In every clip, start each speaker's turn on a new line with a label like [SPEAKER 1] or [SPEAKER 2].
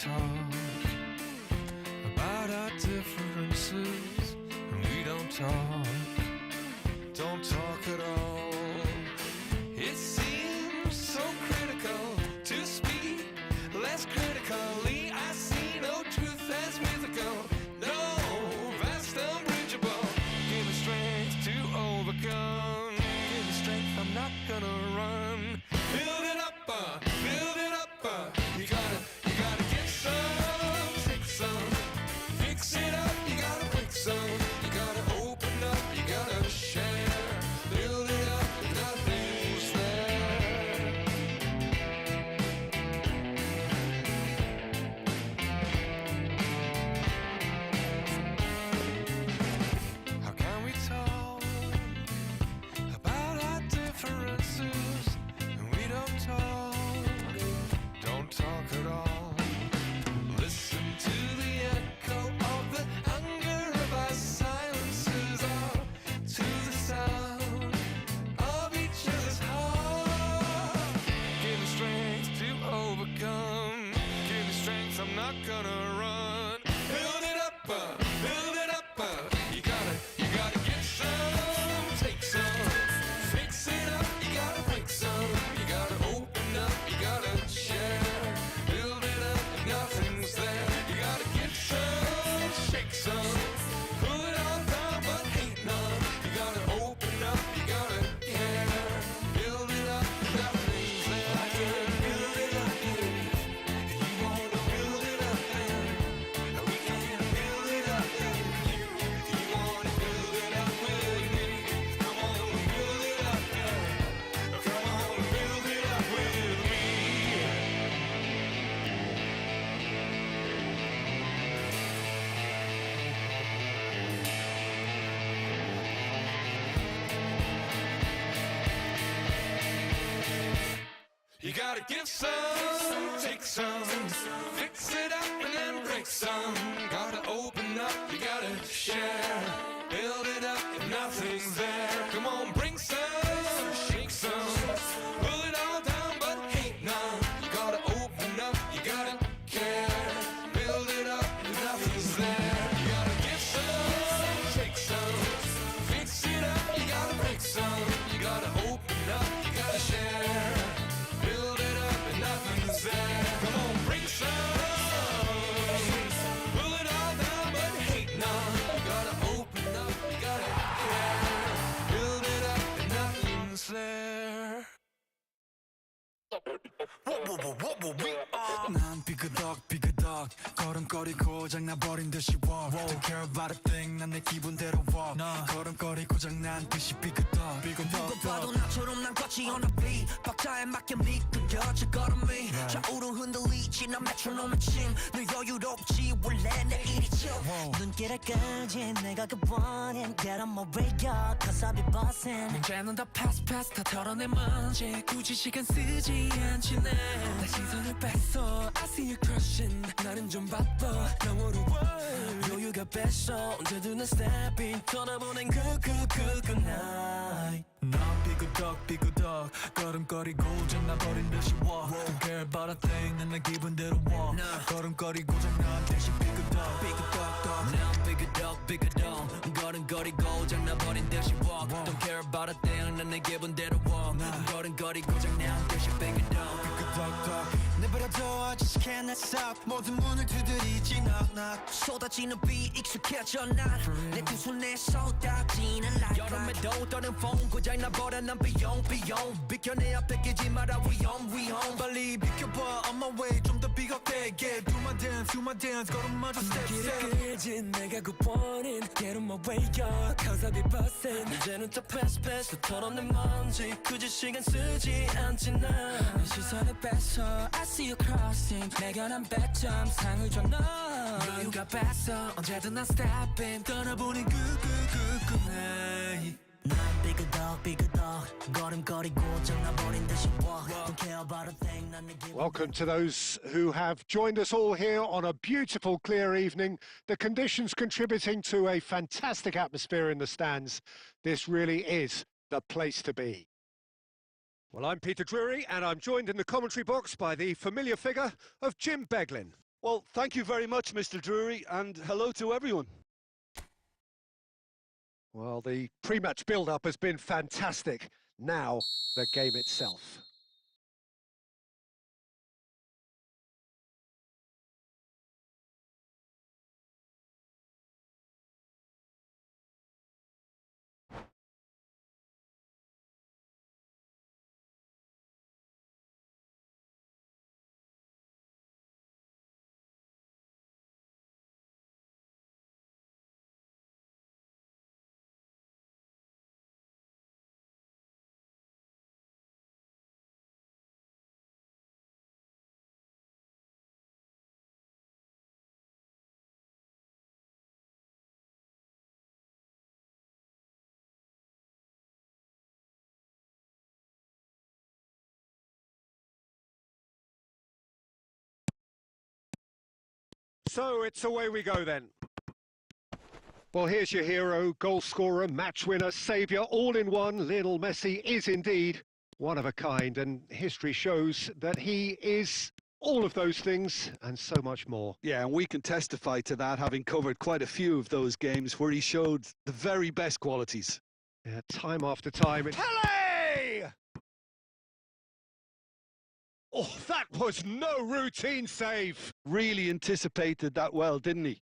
[SPEAKER 1] talk about our differences, and we don't talk at all. It seems so critical to speak less critically. I see no truth as mythical, no vast unbridgeable. Give me strength to overcome, give me strength, I'm not gonna run. Build it up, you gotta get some, take some, fix it up, you gotta break some, you gotta open up, you gotta share, build it up, nothing's there. How can we talk about our differences, and we don't talk at all? Listen to the echo of the hunger of our silences, or to the sound of each other's heart. Give me strength to overcome, give me strength, I'm not gonna run. Build it up, you gotta get some, take some, fix it up, you gotta break some, you gotta open up, you gotta share, build it up, nothing's there. You gotta get some, shake some, pull it all down but hate none. You gotta open up, you gotta care, build it up, nothing's there. I can build it up, you wanna build it up, we can build it up, you wanna build it up with me. Come on, build it up, come on, build it up with me. You gotta give some, take some, fix it up and then break some. Gotta open up, you gotta share, build it up if nothing's there. Come on, bring some, shake some, pull it all down but hate none. You gotta open up, you gotta care, build it up if nothing's there. You gotta give some, take some, fix it up, you gotta break some. You gotta open up, you gotta share, build it up and nothing's there. Come on, bring some, pull it all down but hate none. You gotta open up, you gotta care, build it up and nothing's there.
[SPEAKER 2] 난 삐그덕 걸음걸이 고장나버린 듯이 walk. Don't care about a thing, 난 내 기분대로 walk. 걸음걸이 고장난 듯이 삐그덕
[SPEAKER 3] 누가 봐도 나처럼 난 걷지 on a beat. 박자에 맞게 미끄러져 걸음이 좌우로 흔들리지 난 메트로놈의 침. 늘 여유롭지 원래 내 일이죠. 눈길을 끄지 내가 그 원인 Get on my radar cause I'll be bossing.
[SPEAKER 4] 문제는 다 pass 다 털어내 먼지. 굳이 시간 쓰지 않지 내 시선을 뺐어. I see you crushing. 나는 좀 바빠 영어로 여유가 뺐어. 언제든 난 stepping 떠나보낸 good night.
[SPEAKER 2] 난 삐그덕 걸음걸이 고장나버린 듯이 walk. Don't care about a thing, 난 내 기분대로 walk. 걸음걸이 고장난 듯이 삐그덕
[SPEAKER 4] 난 삐그덕 걸음걸이 고장나버린 듯이 walk. Don't care about a thing, 난 내 기분대로 walk. 걸음걸이 고장난 듯이 삐그덕
[SPEAKER 3] 내버려둬 I just can't stop. 모든 문을 두드리지 knock 쏟아지는 비 익숙해져 난내 두 손에 쏟아지는 light.
[SPEAKER 4] 여름에도 떠는 폰 고장나버려 난 비용 비켜내야 뺏기지 마라 위험
[SPEAKER 2] 빨리 비켜봐 on my way 좀 더 비겁게 yeah. Do my dance 걸음마저 step
[SPEAKER 4] 길을 끌지 내가 굿보는 Get on my way up cause I'll be bustin'. 이제는 다 pass 다 털어낸 먼지. 굳이 시간 쓰지 않지 난 시선을 뺐어. I see you crossing. 내가 난 100점 상을 줘 너. 여유가 뺐어. 언제든 난 stepping 떠나보니 good night.
[SPEAKER 3] 난 삐그덕 걸음걸이 고장나버린 듯이 walk. Don't care about a thing 난 내 기분.
[SPEAKER 5] Welcome to those who have joined us all here on a beautiful, clear evening. The conditions contributing to a fantastic atmosphere in the stands. This really is the place to be. Well, I'm Peter Drury, and I'm joined in the commentary box by the familiar figure of Jim Beglin.
[SPEAKER 6] Well, thank you very much, Mr. Drury, and hello to everyone.
[SPEAKER 5] Well, the pre-match build-up has been fantastic. Now, the game itself. So it's away we go then. Well, here's your hero, goal scorer, match winner, saviour, all in one. Lionel Messi is indeed one of a kind, and history shows that he is all of those things and so much more.
[SPEAKER 6] Yeah, and we can testify to that, having covered quite a few of those games where he showed the very best qualities.
[SPEAKER 5] Yeah, time after time. Pele! Oh, that was no routine save.
[SPEAKER 6] Really anticipated that well, didn't he?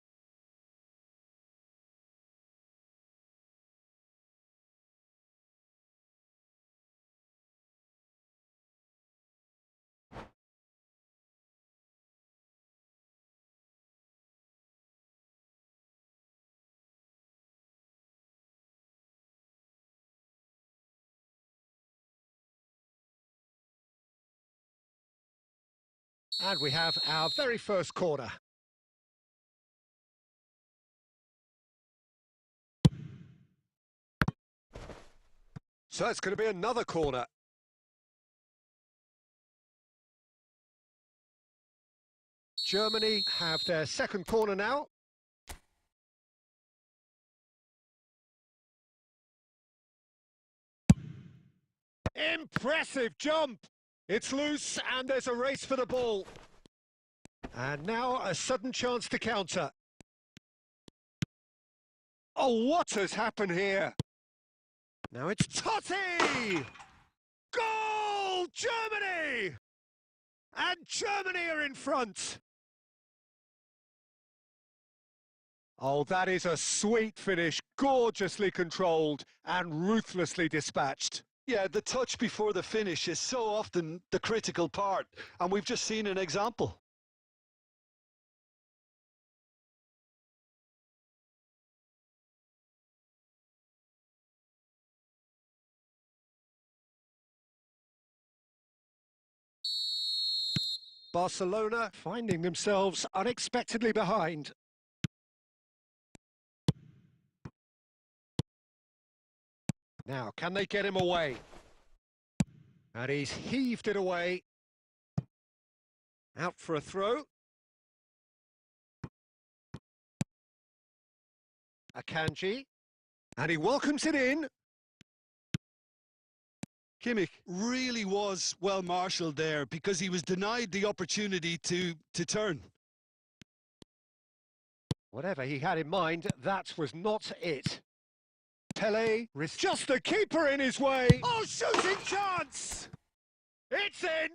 [SPEAKER 5] And we have our very first corner. So it's going to be another corner. Germany have their second corner now. Impressive jump! It's loose and there's a race for the ball. And now a sudden chance to counter. Oh, what has happened here? Now it's Totti! Goal! Germany! And Germany are in front. Oh, that is a sweet finish, gorgeously controlled and ruthlessly dispatched.
[SPEAKER 6] Yeah, the touch before the finish is so often the critical part, and we've just seen an example.
[SPEAKER 5] Barcelona finding themselves unexpectedly behind. Now, can they get him away? And he's heaved it away. Out for a throw. Akanji. And he welcomes it in.
[SPEAKER 6] Kimmich really was well marshalled there because he was denied the opportunity to turn.
[SPEAKER 5] Whatever he had in mind, that was not it. Pele, just the keeper in his way. Oh, shooting chance! It's in!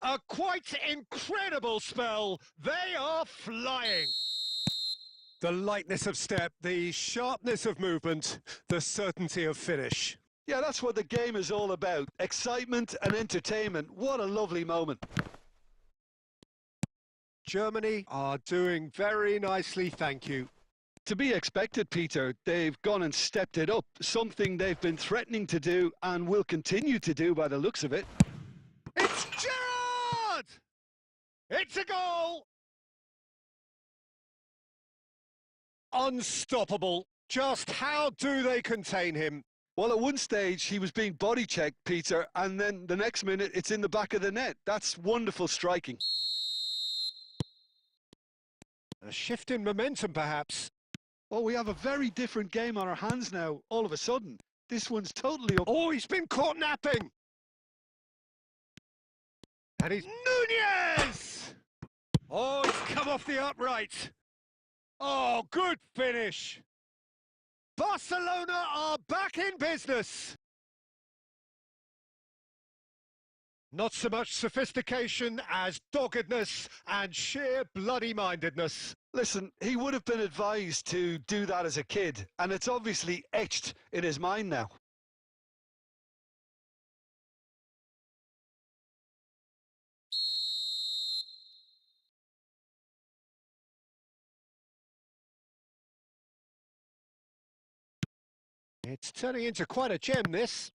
[SPEAKER 5] A quite incredible spell. They are flying. The lightness of step, the sharpness of movement, the certainty of finish.
[SPEAKER 6] Yeah, that's what the game is all about. Excitement and entertainment. What a lovely moment.
[SPEAKER 5] Germany are doing very nicely, thank you.
[SPEAKER 6] To be expected, Peter. They've gone and stepped it up. Something they've been threatening to do and will continue to do by the looks of it.
[SPEAKER 5] It's Gerrard! It's a goal! Unstoppable. Just how do they contain him?
[SPEAKER 6] Well, at one stage, he was being body checked, Peter, and then the next minute, it's in the back of the net. That's wonderful striking.
[SPEAKER 5] A shift in momentum, perhaps.
[SPEAKER 6] Well, we have a very different game on our hands now, all of a sudden. This one's totally up.
[SPEAKER 5] Oh, he's been caught napping! And he's Nunez! Oh, it's come off the upright. Oh, good finish. Barcelona are back in business. Not so much sophistication as doggedness and sheer bloody-mindedness.
[SPEAKER 6] Listen, he would have been advised to do that as a kid, and it's obviously etched in his mind now.
[SPEAKER 5] It's turning into quite a gem, this.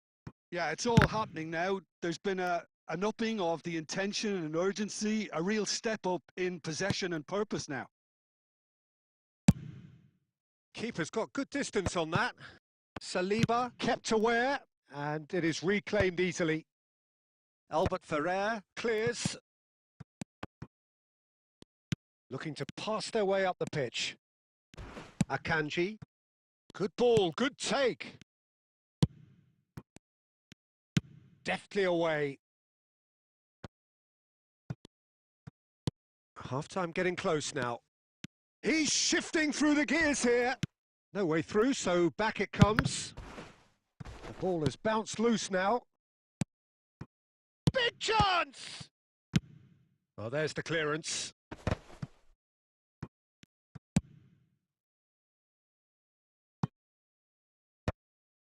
[SPEAKER 6] Yeah, it's all happening now. There's been an upping of the intention and urgency, a real step up in possession and purpose now.
[SPEAKER 5] Keeper's got good distance on that. Saliba kept aware, and it is reclaimed easily. Albert Ferrer clears. Looking to pass their way up the pitch. Akanji. Good ball, good take. Deftly away. Half-time getting close now. He's shifting through the gears here. No way through, so back it comes. The ball has bounced loose now. Big chance! Oh, there's the clearance.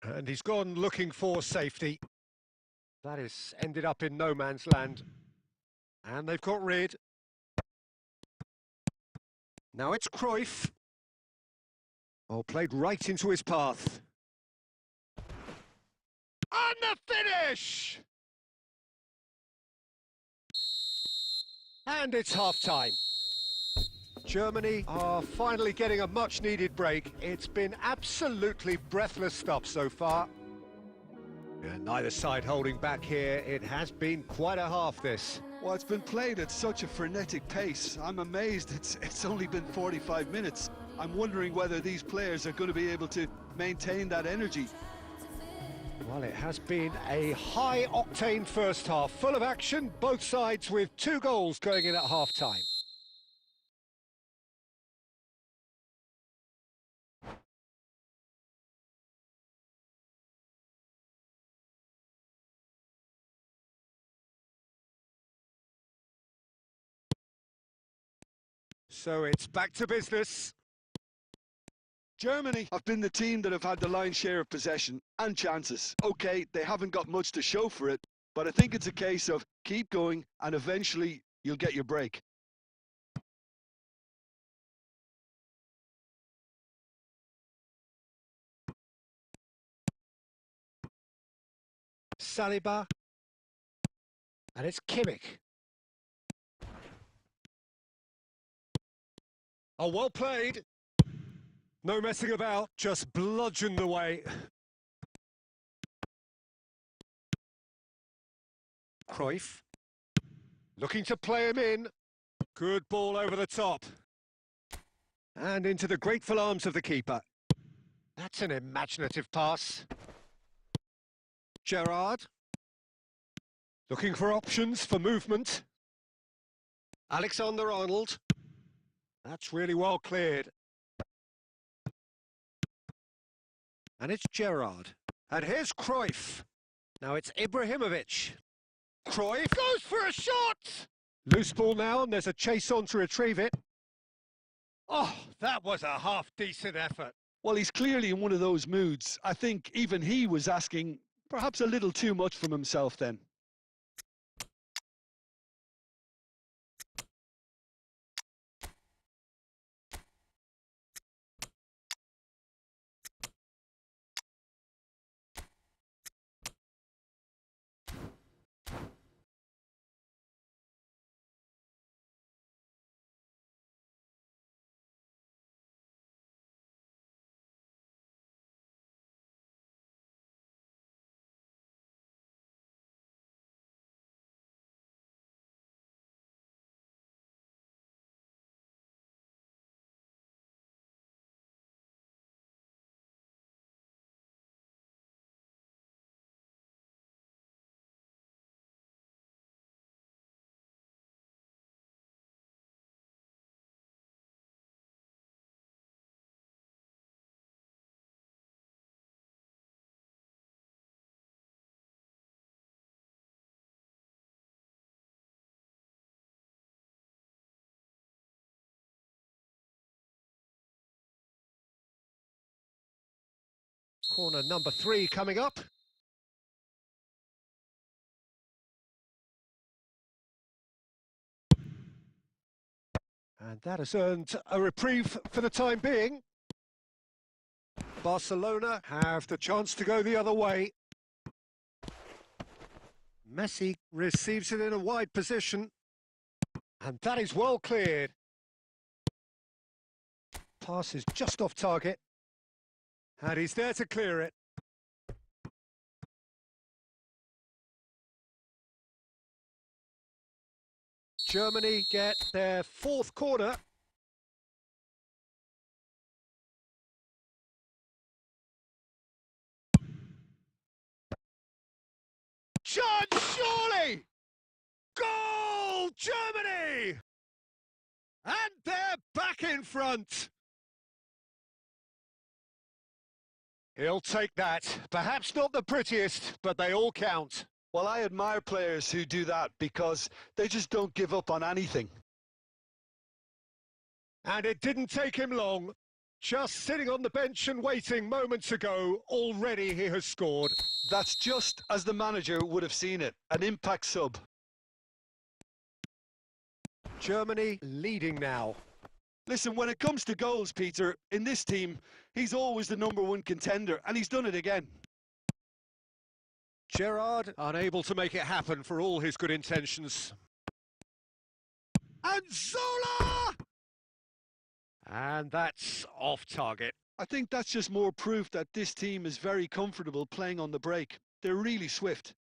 [SPEAKER 5] And he's gone looking for safety. That has ended up in no man's land. And they've got rid. Now it's Cruyff. Oh, played right into his path. And the finish! And it's half-time. Germany are finally getting a much-needed break. It's been absolutely breathless stuff so far. And neither side holding back here. It has been quite a half, this.
[SPEAKER 6] Well, it's been played at such a frenetic pace. I'm amazed it's only been 45 minutes. I'm wondering whether these players are going to be able to maintain that energy.
[SPEAKER 5] Well, it has been a high-octane first half, full of action, both sides with 2 goals going in at half-time. So it's back to business.
[SPEAKER 6] Germany have been the team that have had the lion's share of possession and chances. Okay, they haven't got much to show for it, but I think it's a case of keep going and eventually you'll get your break.
[SPEAKER 5] Saliba. And it's Kimmich. Oh, well played. No messing about, just bludgeoned away. Cruyff. Looking to play him in. Good ball over the top. And into the grateful arms of the keeper. That's an imaginative pass. Gerrard. Looking for options for movement. Alexander-Arnold. That's really well cleared. And it's Gerrard. And here's Cruyff. Now it's Ibrahimovic. Cruyff goes for a shot! Loose ball now, and there's a chase on to retrieve it. Oh, that was a half-decent effort.
[SPEAKER 6] Well, he's clearly in one of those moods. I think even he was asking perhaps a little too much from himself then.
[SPEAKER 5] Corner number 3 coming up. And that has earned a reprieve for the time being. Barcelona have the chance to go the other way. Messi receives it in a wide position. And that is well cleared. Pass is just off target. And he's there to clear it. Germany get their 4th corner. Chance, surely! Goal, Germany! And they're back in front. He'll take that. Perhaps not the prettiest, but they all count.
[SPEAKER 6] Well, I admire players who do that because they just don't give up on anything.
[SPEAKER 5] And it didn't take him long. Just sitting on the bench and waiting moments ago, already he has scored.
[SPEAKER 6] That's just as the manager would have seen it, an impact sub.
[SPEAKER 5] Germany leading now.
[SPEAKER 6] Listen, when it comes to goals, Peter, in this team, he's always the #1 contender, and he's done it again.
[SPEAKER 5] Gerrard unable to make it happen for all his good intentions. And Zola! And that's off target.
[SPEAKER 6] I think that's just more proof that this team is very comfortable playing on the break. They're really swift.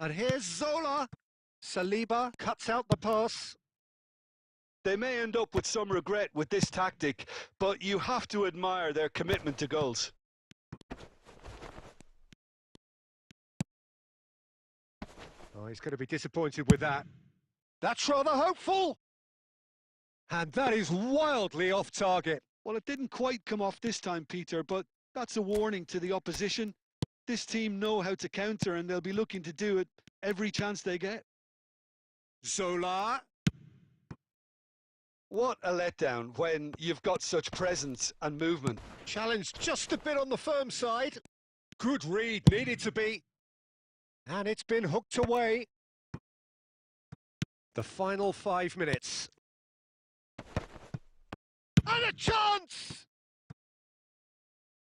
[SPEAKER 5] And here's Zola. Saliba cuts out the pass.
[SPEAKER 6] They may end up with some regret with this tactic, but you have to admire their commitment to goals.
[SPEAKER 5] Oh, he's going to be disappointed with that. That's rather hopeful. And that is wildly off target.
[SPEAKER 6] Well, it didn't quite come off this time, Peter, but that's a warning to the opposition. This team know how to counter, and they'll be looking to do it every chance they get.
[SPEAKER 5] Zola.
[SPEAKER 6] What a letdown when you've got such presence and movement.
[SPEAKER 5] Challenged just a bit on the firm side. Good read, needed to be. And it's been hooked away. The final 5 minutes. And a chance!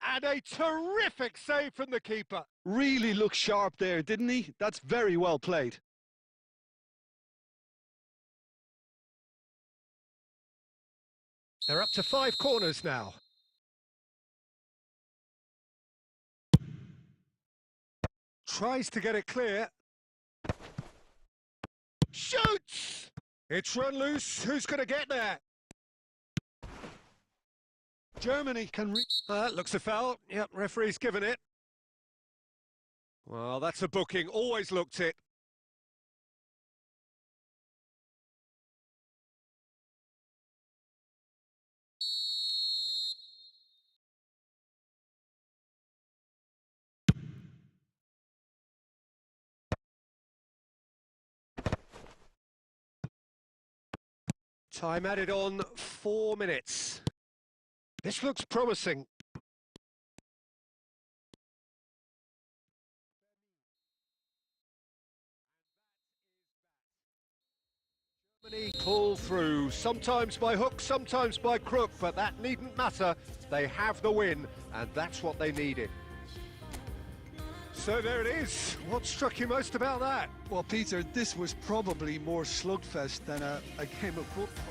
[SPEAKER 5] And a terrific save from the keeper.
[SPEAKER 6] Really looked sharp there, didn't he? That's very well played.
[SPEAKER 5] They're up to 5 corners now. Tries to get it clear. Shoots! It's run loose. Who's going to get there?
[SPEAKER 6] Germany can
[SPEAKER 5] Looks a foul. Yep, referee's given it. Well, that's a booking. Always looked it. Time added on 4 minutes. This looks promising. Germany pull through, sometimes by hook, sometimes by crook, but that needn't matter. They have the win, and that's what they needed. So there it is. What struck you most about that?
[SPEAKER 6] Well, Peter, this was probably more slugfest than a game of football.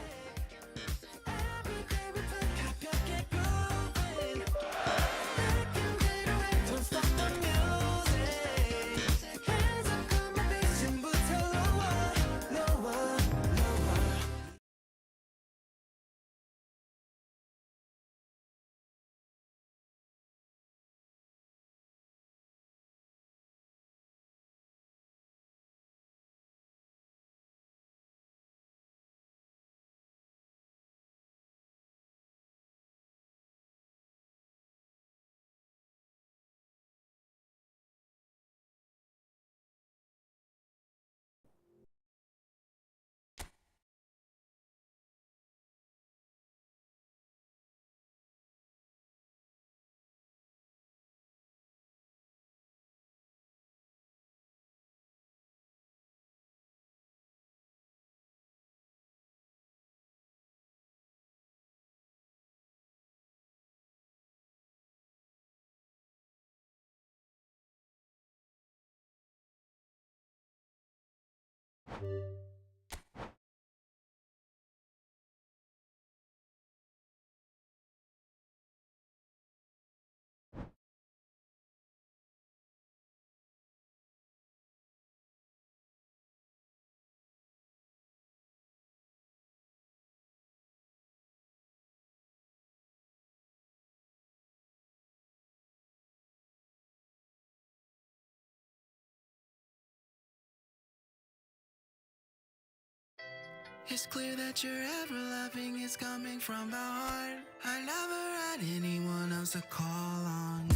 [SPEAKER 7] It's clear that your ever loving is coming from the heart. I never had anyone else to call on.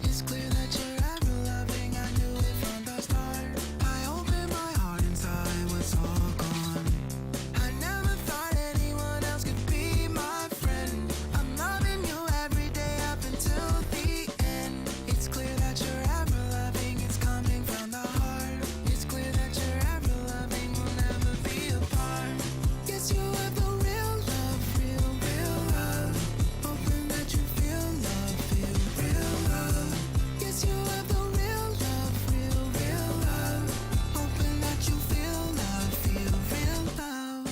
[SPEAKER 7] It's clear that you're ever loving, I knew it from the start. I opened my heart and saw it was all gone. I never thought anyone else could be my friend. I'm loving you every day up until the end. It's clear that you're ever loving, it's coming from the heart. It's clear that you're ever loving, we'll never be apart. Yes, you have the real love, real, real love. Hoping that you feel love, feel real love. Yes, you have the real love, real, real love. Hoping that you feel love, feel real love.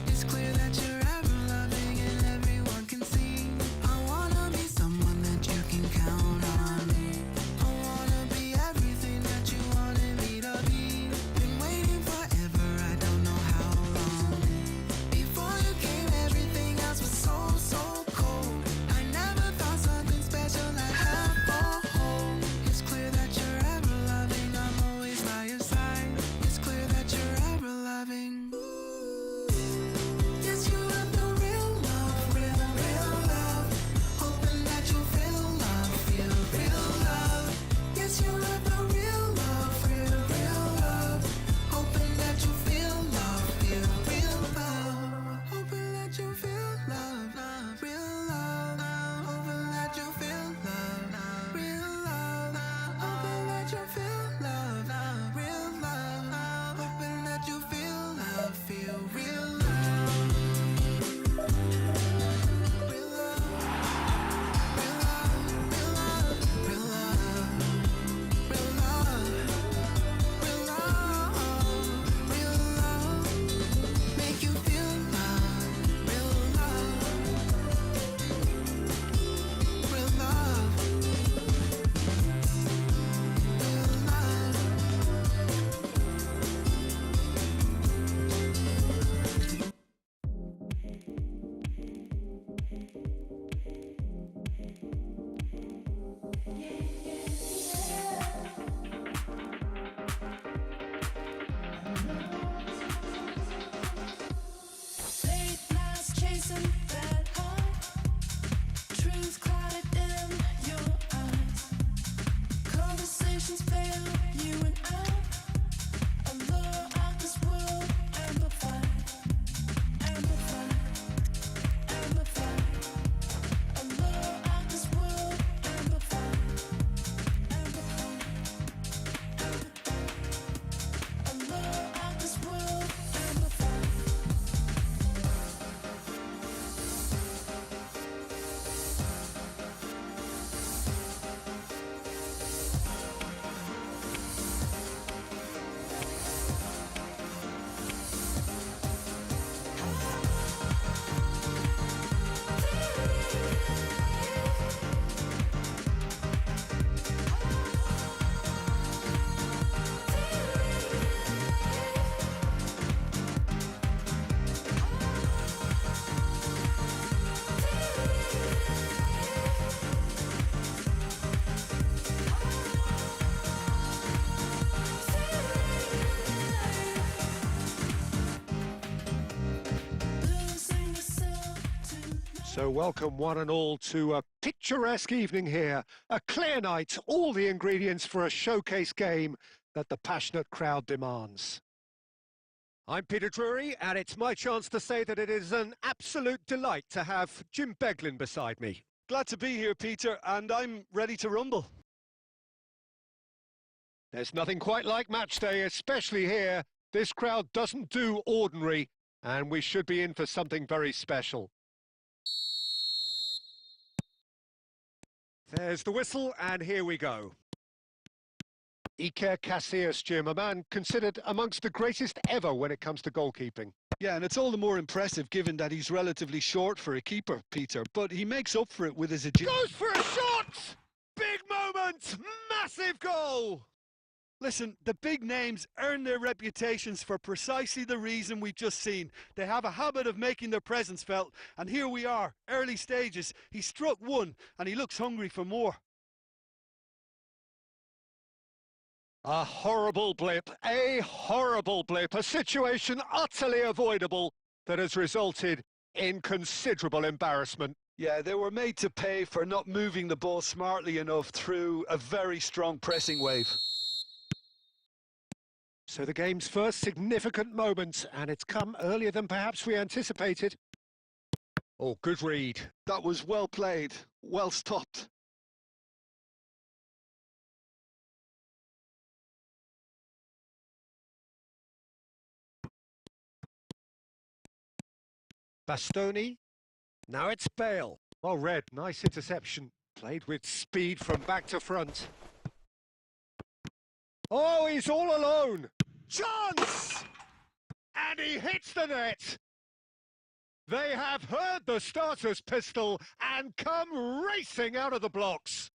[SPEAKER 7] It's clear that you're ever loving and everyone can see. I wanna be someone that you can count on. I wanna be everything that you wanted me to be. Been waiting forever, I don't know how long. Before you came, everything else was so, so cold. I never thought something special I'd have for home. It's clear that you're ever loving, I'm always by your side. It's clear that you're ever loving. Yes, you have the real love, real, real love. Hoping that you feel love, feel real love. Yes, you have the real love, real, real love. Hoping that you feel love, feel real love. Hoping that you feel love, love, real love. Hoping that you feel love, real love. Hoping that you feel love, real love. Hoping that you feel love, feel real love. Real love, real love, real love, real love, real love, real love, real love. Make you feel love, real love, real love, real love.
[SPEAKER 8] Late nights chasing that high, dreams clouded in your eyes. Conversations fail, you and I. Allure of this world, amplified, amplified, amplified. Allure of this world, amplified, amplified, amplified. Allure of this world, amplified. Losing yourself to
[SPEAKER 5] So welcome one and all to a picturesque evening here, a clear night, all the ingredients for a showcase game that the passionate crowd demands. I'm Peter Drury, and it's my chance to say that it is an absolute delight to have Jim Beglin beside me.
[SPEAKER 6] Glad to be here, Peter, and I'm ready to rumble.
[SPEAKER 5] There's nothing quite like match day, especially here. This crowd doesn't do ordinary, and we should be in for something very special. There's the whistle, and here we go. Iker Casillas, Jim, a man considered amongst the greatest ever when it comes to goalkeeping.
[SPEAKER 6] Yeah, and it's all the more impressive given that he's relatively short for a keeper, Peter, but he makes up for it with his agility.
[SPEAKER 5] Goes for a shot! Big moment! Massive goal!
[SPEAKER 6] Listen, the big names earn their reputations for precisely the reason we've just seen. They have a habit of making their presence felt, and here we are, early stages. He struck one, and he looks hungry for more.
[SPEAKER 5] A horrible blip, a situation utterly avoidable that has resulted in considerable embarrassment.
[SPEAKER 6] Yeah, they were made to pay for not moving the ball smartly enough through a very strong pressing wave.
[SPEAKER 5] So the game's first significant moment, and it's come earlier than perhaps we anticipated. Oh, good read.
[SPEAKER 6] That was well played, well stopped.
[SPEAKER 5] Bastoni. Now it's Bale. Well read, nice interception. Played with speed from back to front. Oh, he's all alone. Chance! And he hits the net. They have heard the starter's pistol and come racing out of the blocks.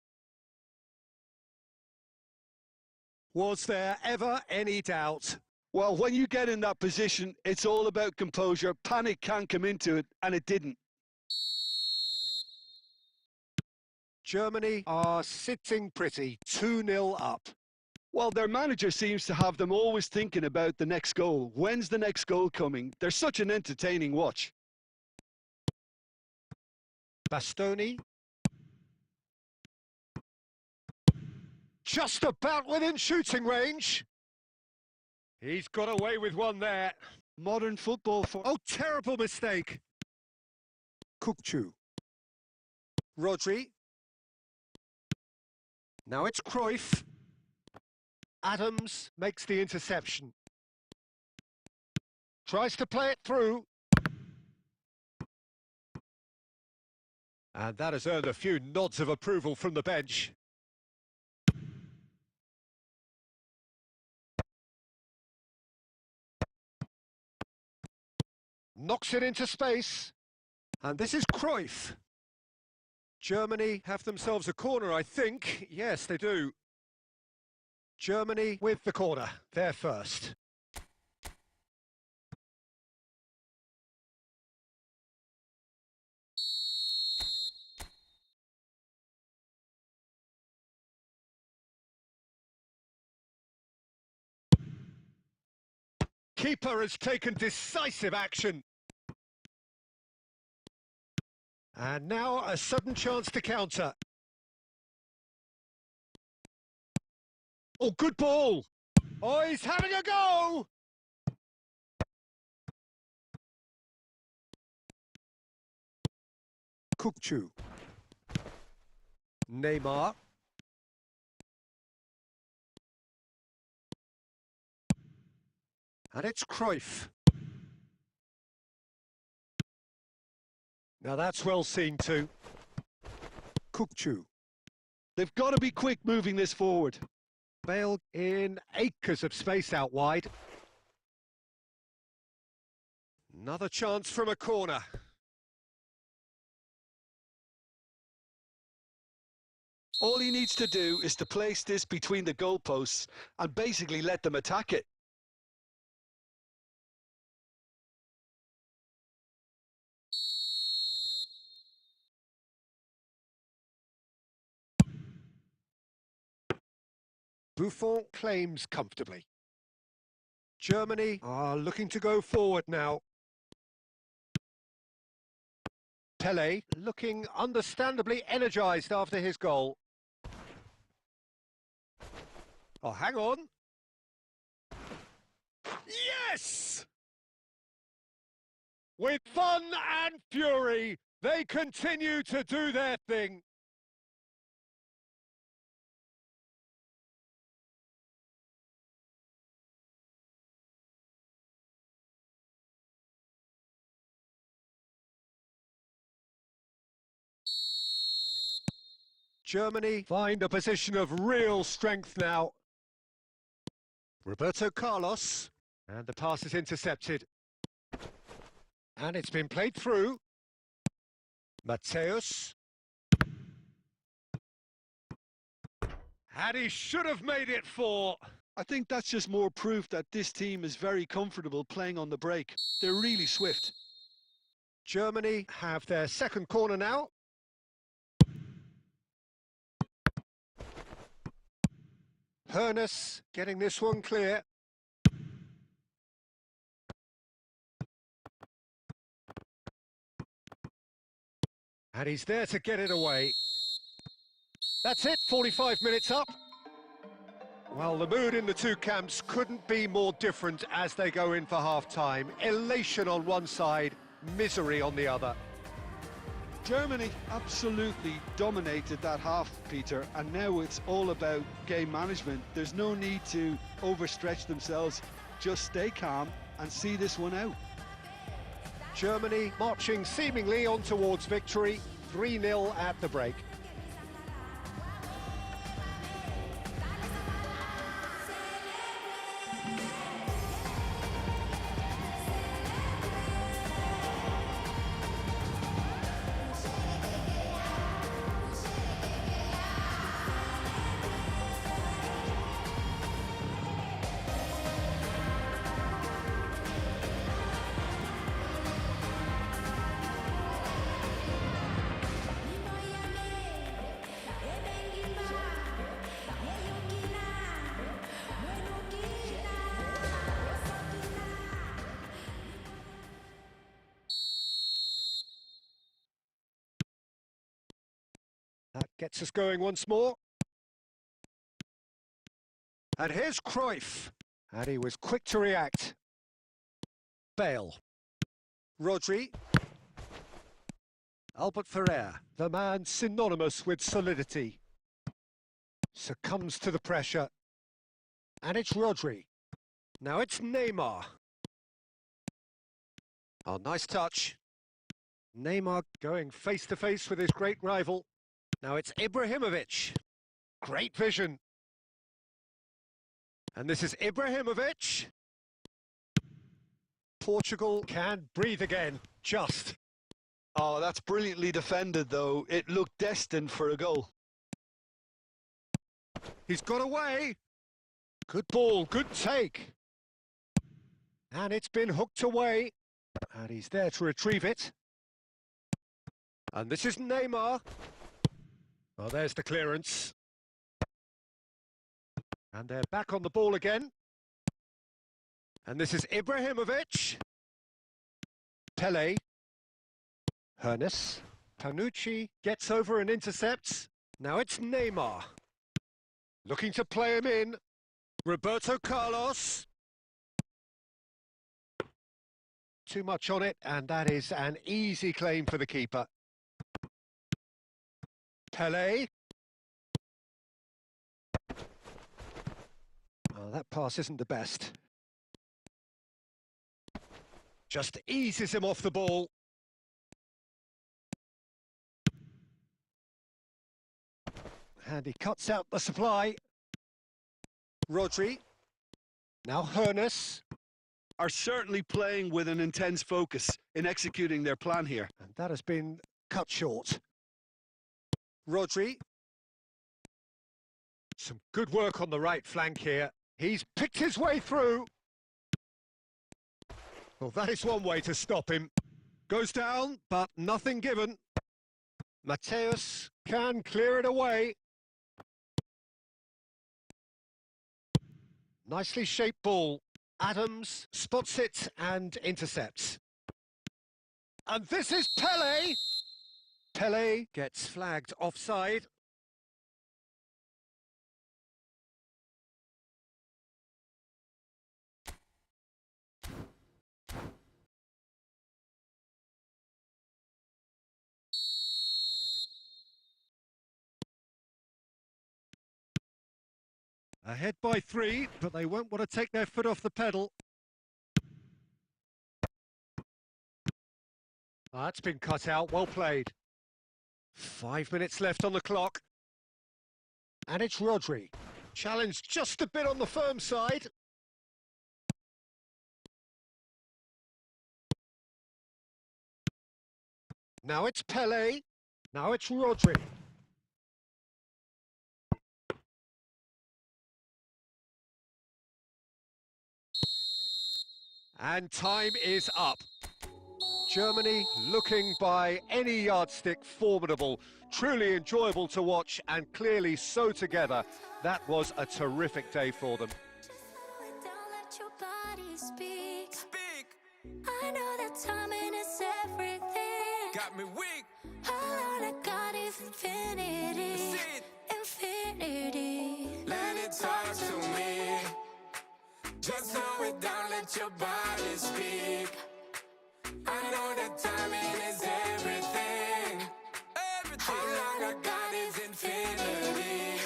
[SPEAKER 5] Was there ever any doubt?
[SPEAKER 6] Well, when you get in that position, it's all about composure. Panic can come into it, and it didn't.
[SPEAKER 5] Germany are sitting pretty, 2-0 up.
[SPEAKER 6] Well, their manager seems to have them always thinking about the next goal. When's the next goal coming? They're such an entertaining watch.
[SPEAKER 5] Bastoni. Just about within shooting range. He's got away with one there.
[SPEAKER 6] Modern football for...
[SPEAKER 5] Oh, terrible mistake. Kukcu. Rodri. Now it's Cruyff. Adams makes the interception. Tries to play it through. And that has earned a few nods of approval from the bench. Knocks it into space. And this is Cruyff. Germany have themselves a corner, I think. Yes, they do. Germany with the corner. They're first. Keeper has taken decisive action. And now a sudden chance to counter. Oh, good ball. Oh, he's having a go. Kukcu. Neymar. And it's Cruyff. Now that's well seen too. Kukcu.
[SPEAKER 6] They've got to be quick moving this forward.
[SPEAKER 5] Bale in acres of space out wide. Another chance from a corner.
[SPEAKER 6] All he needs to do is to place this between the goalposts and basically let them attack it.
[SPEAKER 5] Buffon claims comfortably. Germany are looking to go forward now. Pele looking understandably energised after his goal. Oh, hang on. Yes! With fun and fury, they continue to do their thing. Germany find a position of real strength now. Roberto Carlos. And the pass is intercepted. And it's been played through. Mateus. And he should have made it 4.
[SPEAKER 6] I think that's just more proof that this team is very comfortable playing on the break. They're really swift.
[SPEAKER 5] Germany have their second corner now. Hoeneß getting this one clear. And he's there to get it away. That's it, 45 minutes up. Well, the mood in the two camps couldn't be more different as they go in for half-time. Elation on one side, misery on the other.
[SPEAKER 6] Germany absolutely dominated that half, Peter, and now it's all about game management. There's no need to overstretch themselves. Just stay calm and see this one out.
[SPEAKER 5] Germany marching seemingly on towards victory, 3-0 at the break. That gets us going once more. And here's Cruyff. And he was quick to react. Bale. Rodri. Albert Ferrer, the man synonymous with solidity. Succumbs to the pressure. And it's Rodri. Now it's Neymar. Oh, nice touch. Neymar going face-to-face with his great rival. Now it's Ibrahimovic. Great vision. And this is Ibrahimovic. Portugal can breathe again, just.
[SPEAKER 6] Oh, that's brilliantly defended, though. It looked destined for a goal.
[SPEAKER 5] He's got away. Good ball, good take. And it's been hooked away. And he's there to retrieve it. And this is Neymar. Oh, there's the clearance. And they're back on the ball again. And this is Ibrahimovic. Pele. Hoeneß. Panucci gets over and intercepts. Now it's Neymar. Looking to play him in. Roberto Carlos. Too much on it, and that is an easy claim for the keeper. Pele. Oh, that pass isn't the best. Just eases him off the ball. And he cuts out the supply. Rodri. Now Hoeneß.
[SPEAKER 6] Are certainly playing with an intense focus in executing their plan here.
[SPEAKER 5] And that has been cut short. Rodri. Some good work on the right flank here. He's picked his way through. Well, that is one way to stop him. Goes down, but nothing given. Mateus can clear it away. Nicely shaped ball. Adams spots it and intercepts. And this is Pele. Pele gets flagged offside. Ahead by 3, but they won't want to take their foot off the pedal. That's been cut out, well played. 5 minutes left on the clock. And it's Rodri. Challenged just a bit on the firm side. Now it's Pele. Now it's Rodri. And time is up. Germany looking by any yardstick formidable, truly enjoyable to watch and clearly so together. That was a terrific day for them.
[SPEAKER 8] Don't let your body speak.
[SPEAKER 4] Speak,
[SPEAKER 8] I know that timing is everything.
[SPEAKER 4] got me weak.
[SPEAKER 8] All I got is infinity.
[SPEAKER 4] Sit,
[SPEAKER 8] Infinity.
[SPEAKER 1] Let it talk to me. Just slow it down, let your body speak. I know that timing is everything.
[SPEAKER 4] everything.
[SPEAKER 1] How long I got is infinity.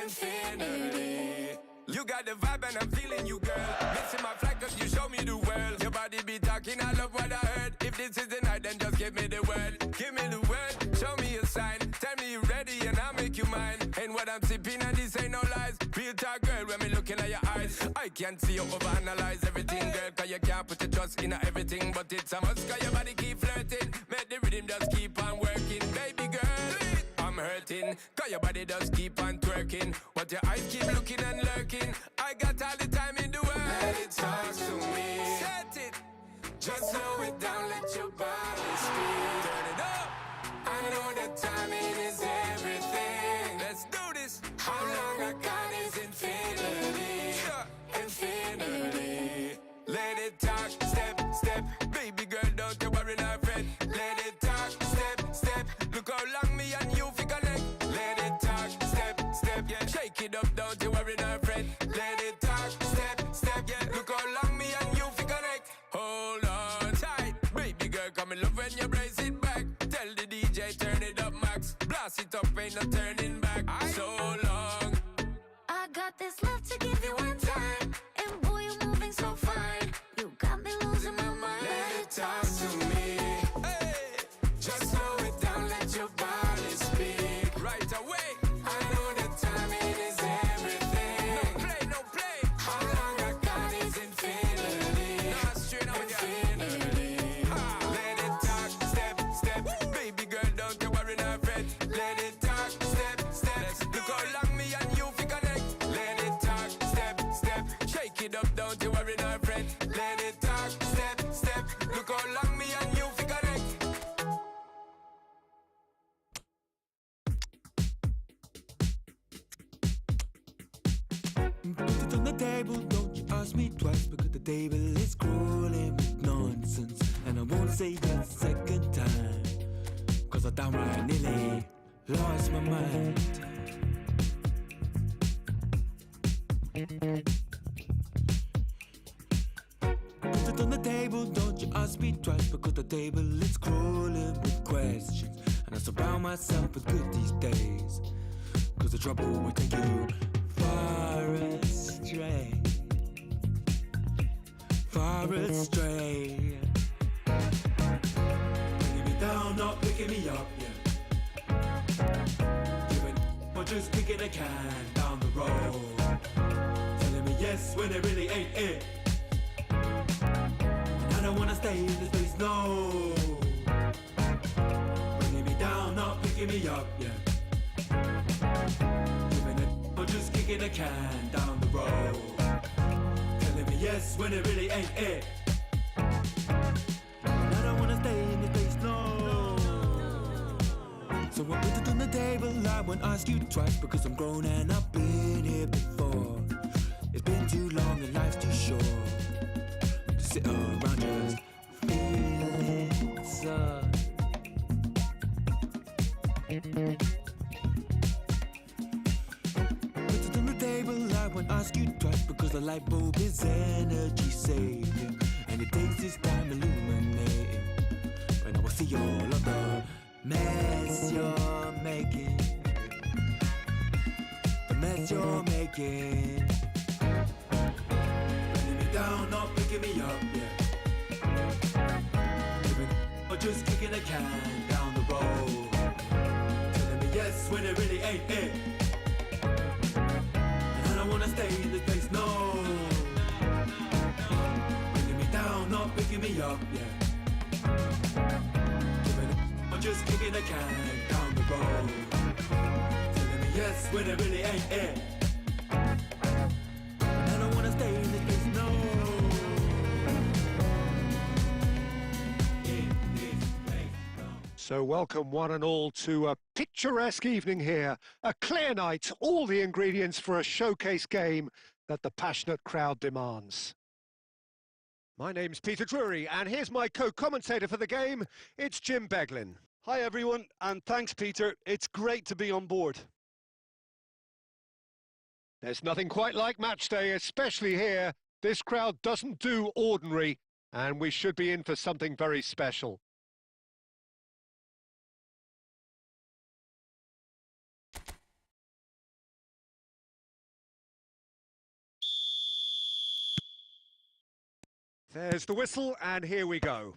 [SPEAKER 1] Infinity.
[SPEAKER 4] You got the vibe and I'm feeling you, girl. Missing my flight cause you show me the world. Your body be talking, I love what I heard. If this is the night, then just give me the word. Give me the word, show me a sign. Tell me you're ready and I'll make you mine. And what I'm sipping and this ain't no lies. Real talk, girl, when me looking at your eyes. I can't see you overanalyze everything, girl. Cause you can't put your trust in everything. But it's a must cause your body keep flirting. Make the rhythm just keep on working. Baby girl, I'm hurting. Cause your body just keep on twerking. But your eyes keep looking and lurking. I got all the time in the world.
[SPEAKER 1] Let it talk to me.
[SPEAKER 4] Set it,
[SPEAKER 1] Just slow it down, let your body speak.
[SPEAKER 4] turn it up.
[SPEAKER 1] I know that timing is everything.
[SPEAKER 4] Let's do this.
[SPEAKER 1] How long I got is infinity.
[SPEAKER 4] Yeah.
[SPEAKER 1] Infinity.
[SPEAKER 4] Let it talk, step, step. Baby girl, don't you worry, not fret. Let it talk, step, step. Look how long me and you fi connect. Let it talk, step, step. Yeah, shake it up, don't you worry, not fret. Let it talk, step, step. Yeah, look how long me and you fi connect. Hold on tight, baby girl, come in love when you brace it back. Tell the DJ turn it up, max. Blast it up, ain't no turning back. So long.
[SPEAKER 8] I got this love to give you one time. And boy, you're moving so fine. You got me losing my mind.
[SPEAKER 1] Let it talk to me.
[SPEAKER 4] Hey,
[SPEAKER 1] Just slow it down, let your body speak.
[SPEAKER 4] right away.
[SPEAKER 1] I know that timing is everything.
[SPEAKER 4] No play.
[SPEAKER 1] How long I got is infinity.
[SPEAKER 4] Nah, straight up, yeah.
[SPEAKER 1] Infinity.
[SPEAKER 4] Let it talk, step, step. Baby girl, don't you worry, not fret. Let it talk, step, step. Look how long me and you fi connect. Let it talk, step, step. Shake it up, don't you worry, not fret. Let it talk, step, step. Look how long me and you fi connect.
[SPEAKER 2] Put it on the table, don't you ask me twice, because the table is crawling with nonsense. And I won't say that second time, cause I downright nearly lost my mind. Put it on the table, don't you ask me twice, because the table is crawling with questions. And I surround myself with good these days, cause the trouble will take you far astray. Far astray. Bringing me down, not picking me up, yeah. Giving or just kicking a can down the road. Telling me yes when it really ain't it. And I don't wanna stay in this place, no. Bringing me down, not picking me up, yeah. Or just kicking a can down the road. Telling me yes when it really ain't it. And I don't wanna stay in this place, no. So I put it on the table, I won't ask you twice, because I'm grown and I've been here before. It's been too long and life's too short to sit around just feeling sad. Put it on the table, I won't ask you twice, because the light bulb is energy saving, and it takes its time illuminating. When I will see all of the mess you're making, the mess you're making. Bringing me down, not picking me up, yeah. Giving or just kicking a can down the road. Telling me yes when it really ain't it. And I don't wanna stay in this place, no. Bringing me down, not picking me up, yeah. Giving or when it really ain't it. I don't wanna stay in this place, no.
[SPEAKER 5] So welcome one and all to a picturesque evening here. A clear night, all the ingredients for a showcase game that the passionate crowd demands. My name's Peter Drury, and here's my co-commentator for the game. It's Jim Beglin.
[SPEAKER 6] Hi everyone, and thanks Peter. It's great to be on board.
[SPEAKER 5] There's nothing quite like match day, especially here. This crowd doesn't do ordinary, and we should be in for something very special. There's the whistle, and here we go.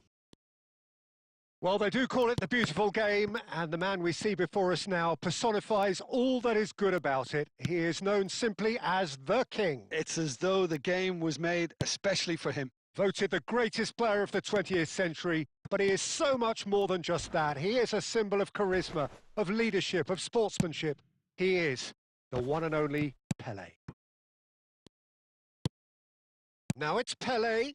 [SPEAKER 5] Well, they do call it the beautiful game, and the man we see before us now personifies all that is good about it. He is known simply as the King.
[SPEAKER 6] It's as though the game was made especially for him.
[SPEAKER 5] Voted the greatest player of the 20th century, but he is so much more than just that. He is a symbol of charisma, of leadership, of sportsmanship. He is the one and only Pelé. Now it's Pelé.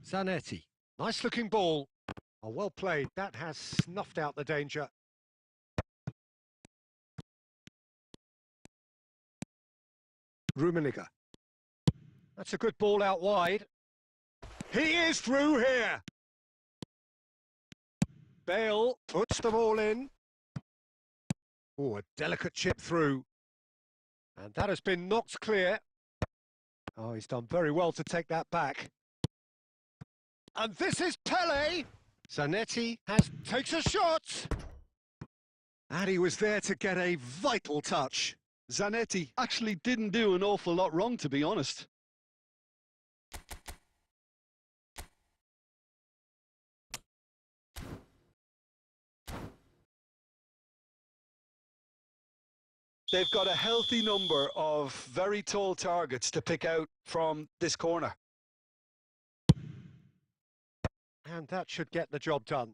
[SPEAKER 5] Zanetti. Nice looking ball. Oh, well played. That has snuffed out the danger. Rummenigge. That's a good ball out wide. He is through here. Bale puts the ball in. Oh, a delicate chip through. And that has been knocked clear. Oh, he's done very well to take that back. And this is Pelé. Zanetti takes a shot. And he was there to get a vital touch.
[SPEAKER 6] Zanetti actually didn't do an awful lot wrong, to be honest. They've got a healthy number of very tall targets to pick out from this corner.
[SPEAKER 5] And that should get the job done.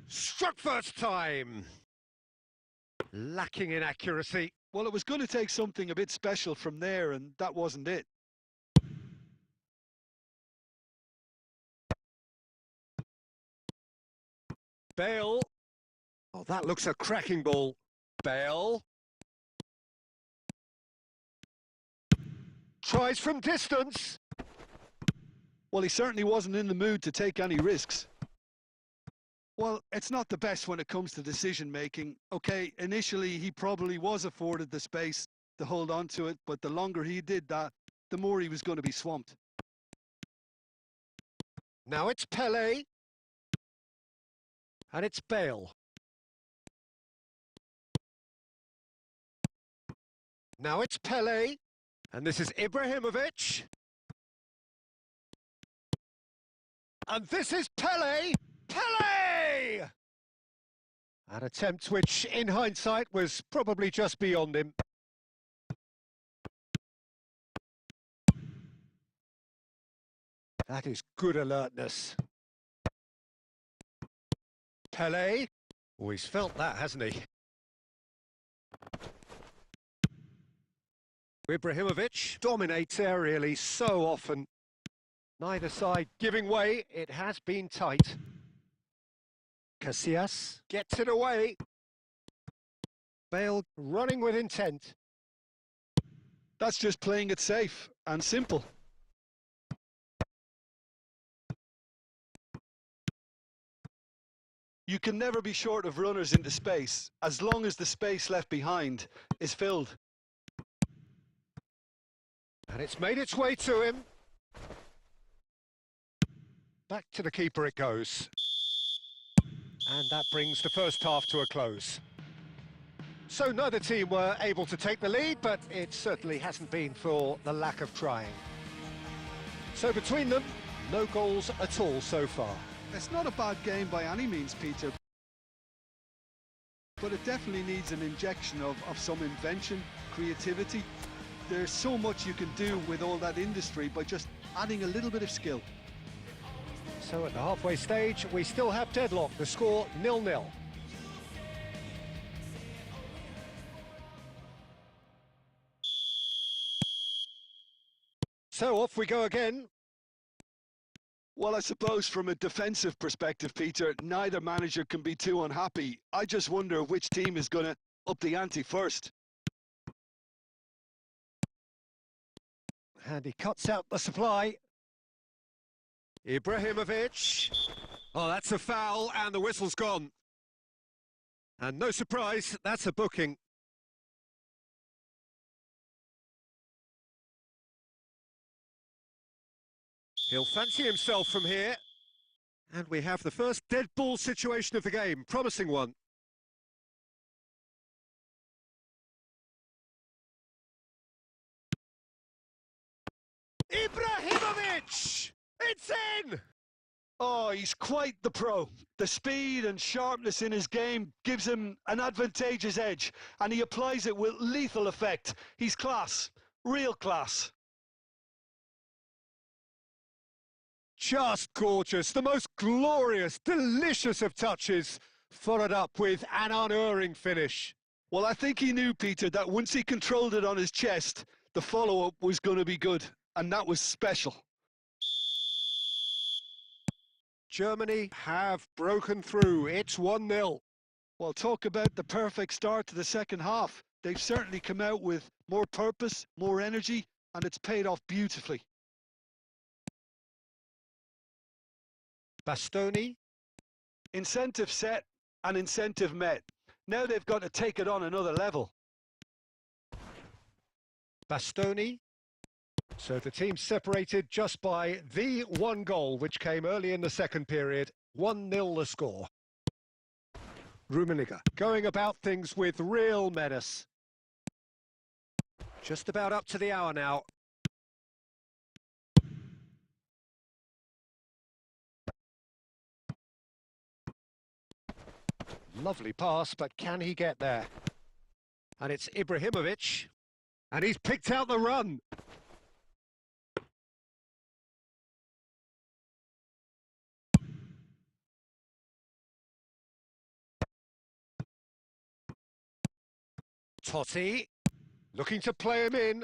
[SPEAKER 5] Struck first time. Lacking in accuracy.
[SPEAKER 6] Well, it was going to take something a bit special from there, and that wasn't it.
[SPEAKER 5] Bale. Oh, that looks a cracking ball. Bale. Tries from distance.
[SPEAKER 6] Well, he certainly wasn't in the mood to take any risks. Well, it's not the best when it comes to decision-making. Okay, initially he probably was afforded the space to hold on to it, but the longer he did that, the more he was going to be swamped.
[SPEAKER 5] Now it's Pelé. And it's Bale. Now it's Pelé. And this is Ibrahimovic. And this is Pelé! Pelé! An attempt which, in hindsight, was probably just beyond him. That is good alertness. Pelé. Oh, he's felt that, hasn't he? Ibrahimovic dominates aerially so often. Neither side giving way. It has been tight. Casillas gets it away. Bale running with intent.
[SPEAKER 6] That's just playing it safe and simple. You can never be short of runners into space, as long as the space left behind is filled.
[SPEAKER 5] And it's made its way to him. Back to the keeper it goes. And that brings the first half to a close. So neither team were able to take the lead, but it certainly hasn't been for the lack of trying. So between them, no goals at all so far.
[SPEAKER 6] It's not a bad game by any means, Peter, but it definitely needs an injection of some invention, creativity. There's so much you can do with all that industry by just adding a little bit of skill.
[SPEAKER 5] So at the halfway stage, we still have deadlock. The score 0-0. So off we go again.
[SPEAKER 6] Well, I suppose from a defensive perspective, Peter, neither manager can be too unhappy. I just wonder which team is going to up the ante first.
[SPEAKER 5] And he cuts out the supply. Ibrahimovic. Oh, that's a foul, and the whistle's gone. And no surprise, that's a booking. He'll fancy himself from here. And we have the first dead ball situation of the game. Promising one. Ibrahimovic! It's in!
[SPEAKER 6] Oh, he's quite the pro. The speed and sharpness in his game gives him an advantageous edge, and he applies it with lethal effect. He's class, real class.
[SPEAKER 5] Just gorgeous, the most glorious, delicious of touches, followed up with an unerring finish.
[SPEAKER 6] Well, I think he knew, Peter, that once he controlled it on his chest, the follow-up was going to be good, and that was special.
[SPEAKER 5] Germany have broken through. It's 1-0.
[SPEAKER 6] Well, talk about the perfect start to the second half. They've certainly come out with more purpose, more energy, and it's paid off beautifully.
[SPEAKER 5] Bastoni.
[SPEAKER 6] Incentive set and incentive met. Now they've got to take it on another level.
[SPEAKER 5] Bastoni. So the team separated just by the one goal, which came early in the second period. 1-0 the score. Rummenigge going about things with real menace. Just about up to the hour now. Lovely pass, but can he get there? And it's Ibrahimovic. And he's picked out the run. Totti, looking to play him in.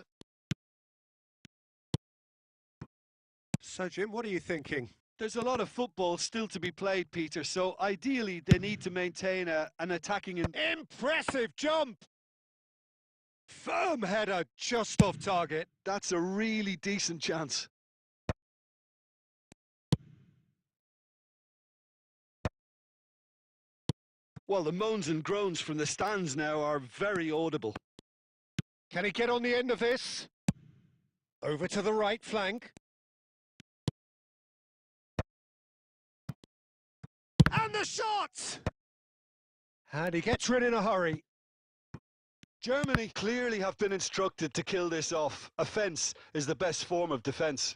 [SPEAKER 5] So, Jim, what are you thinking?
[SPEAKER 6] There's a lot of football still to be played, Peter, so ideally they need to maintain an attacking...
[SPEAKER 5] Impressive jump! Firm header just off target.
[SPEAKER 6] That's a really decent chance. Well, the moans and groans from the stands now are very audible.
[SPEAKER 5] Can he get on the end of this? Over to the right flank. And the shot! And he gets rid in a hurry.
[SPEAKER 6] Germany clearly have been instructed to kill this off. Offence is the best form of defence.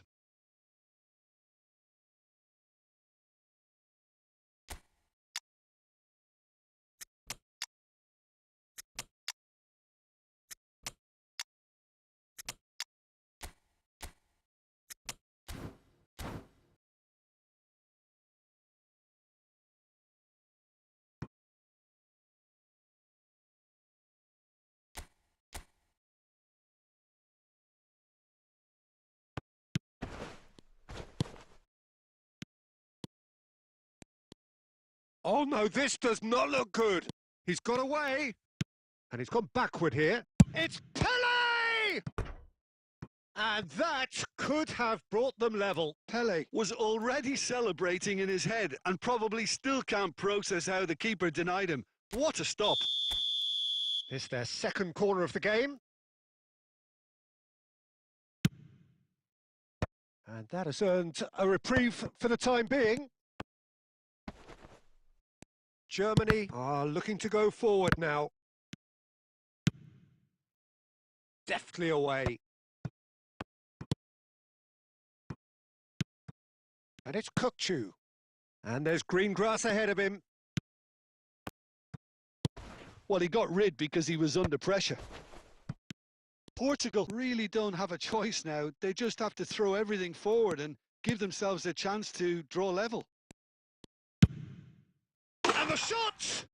[SPEAKER 5] Oh no, this does not look good. He's got away. And he's gone backward here. It's Pele! And that could have brought them level.
[SPEAKER 6] Pele was already celebrating in his head and probably still can't process how the keeper denied him. What a stop.
[SPEAKER 5] It's their second corner of the game. And that has earned a reprieve for the time being. Germany are looking to go forward now. Deftly away. And it's Kukçu. And there's green grass ahead of him.
[SPEAKER 6] Well, he got rid because he was under pressure. Portugal really don't have a choice now. They just have to throw everything forward and give themselves a chance to draw level.
[SPEAKER 5] And the shot!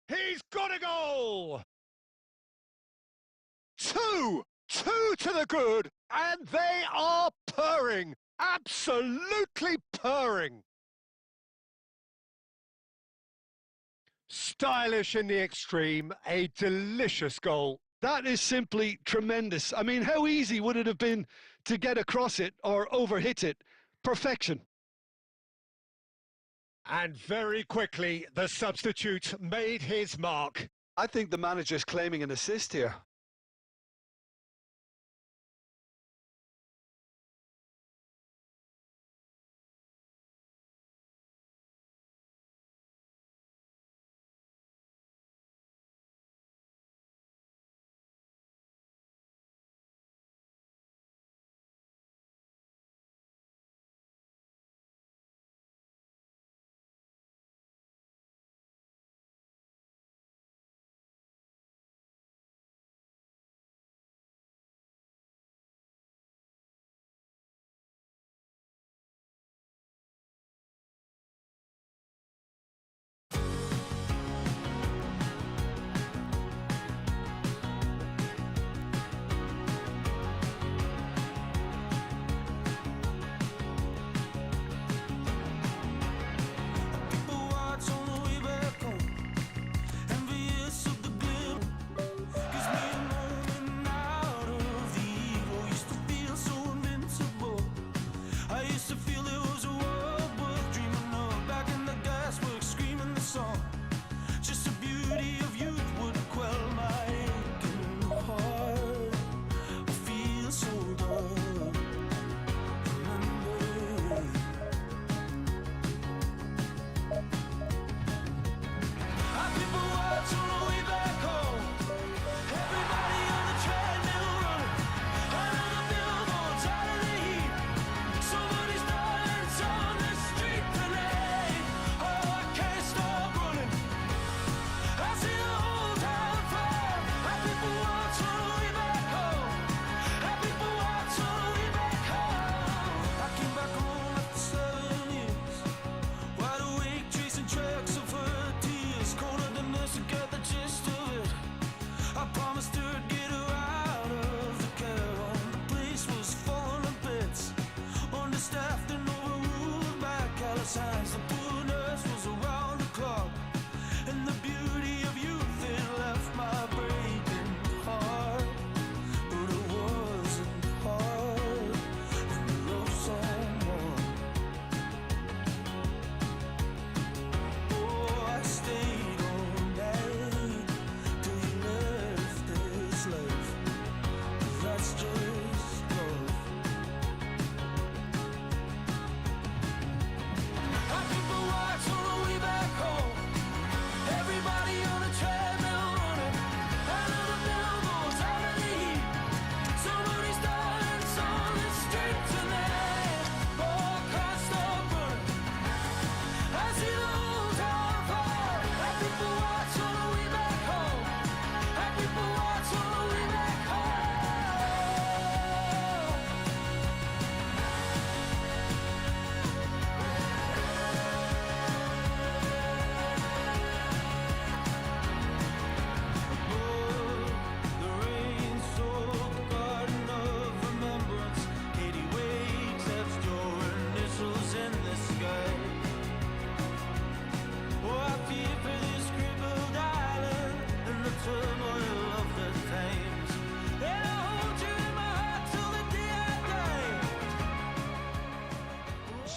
[SPEAKER 5] He's got a goal! 2-2! two to the good, and they are purring, absolutely purring. Stylish in the extreme, a delicious goal.
[SPEAKER 6] That is simply tremendous. I mean, how easy would it have been to get across it or overhit it? Perfection.
[SPEAKER 5] And very quickly, the substitute made his mark.
[SPEAKER 6] I think the manager's claiming an assist here.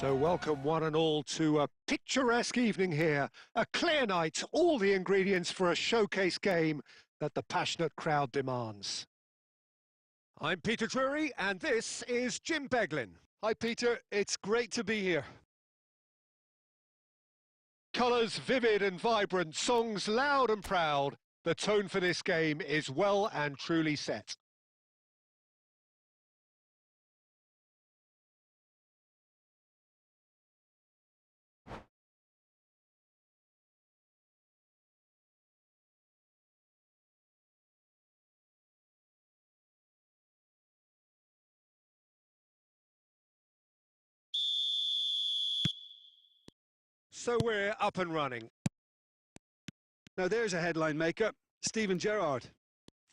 [SPEAKER 5] So welcome one and all to a picturesque evening here, a clear night, all the ingredients for a showcase game that the passionate crowd demands. I'm Peter Drury and this is Jim Beglin.
[SPEAKER 6] Hi, Peter. It's great to be here.
[SPEAKER 5] Colours vivid and vibrant, songs loud and proud. The tone for this game is well and truly set. So we're up and running.
[SPEAKER 6] Now there's a headline maker, Steven Gerrard.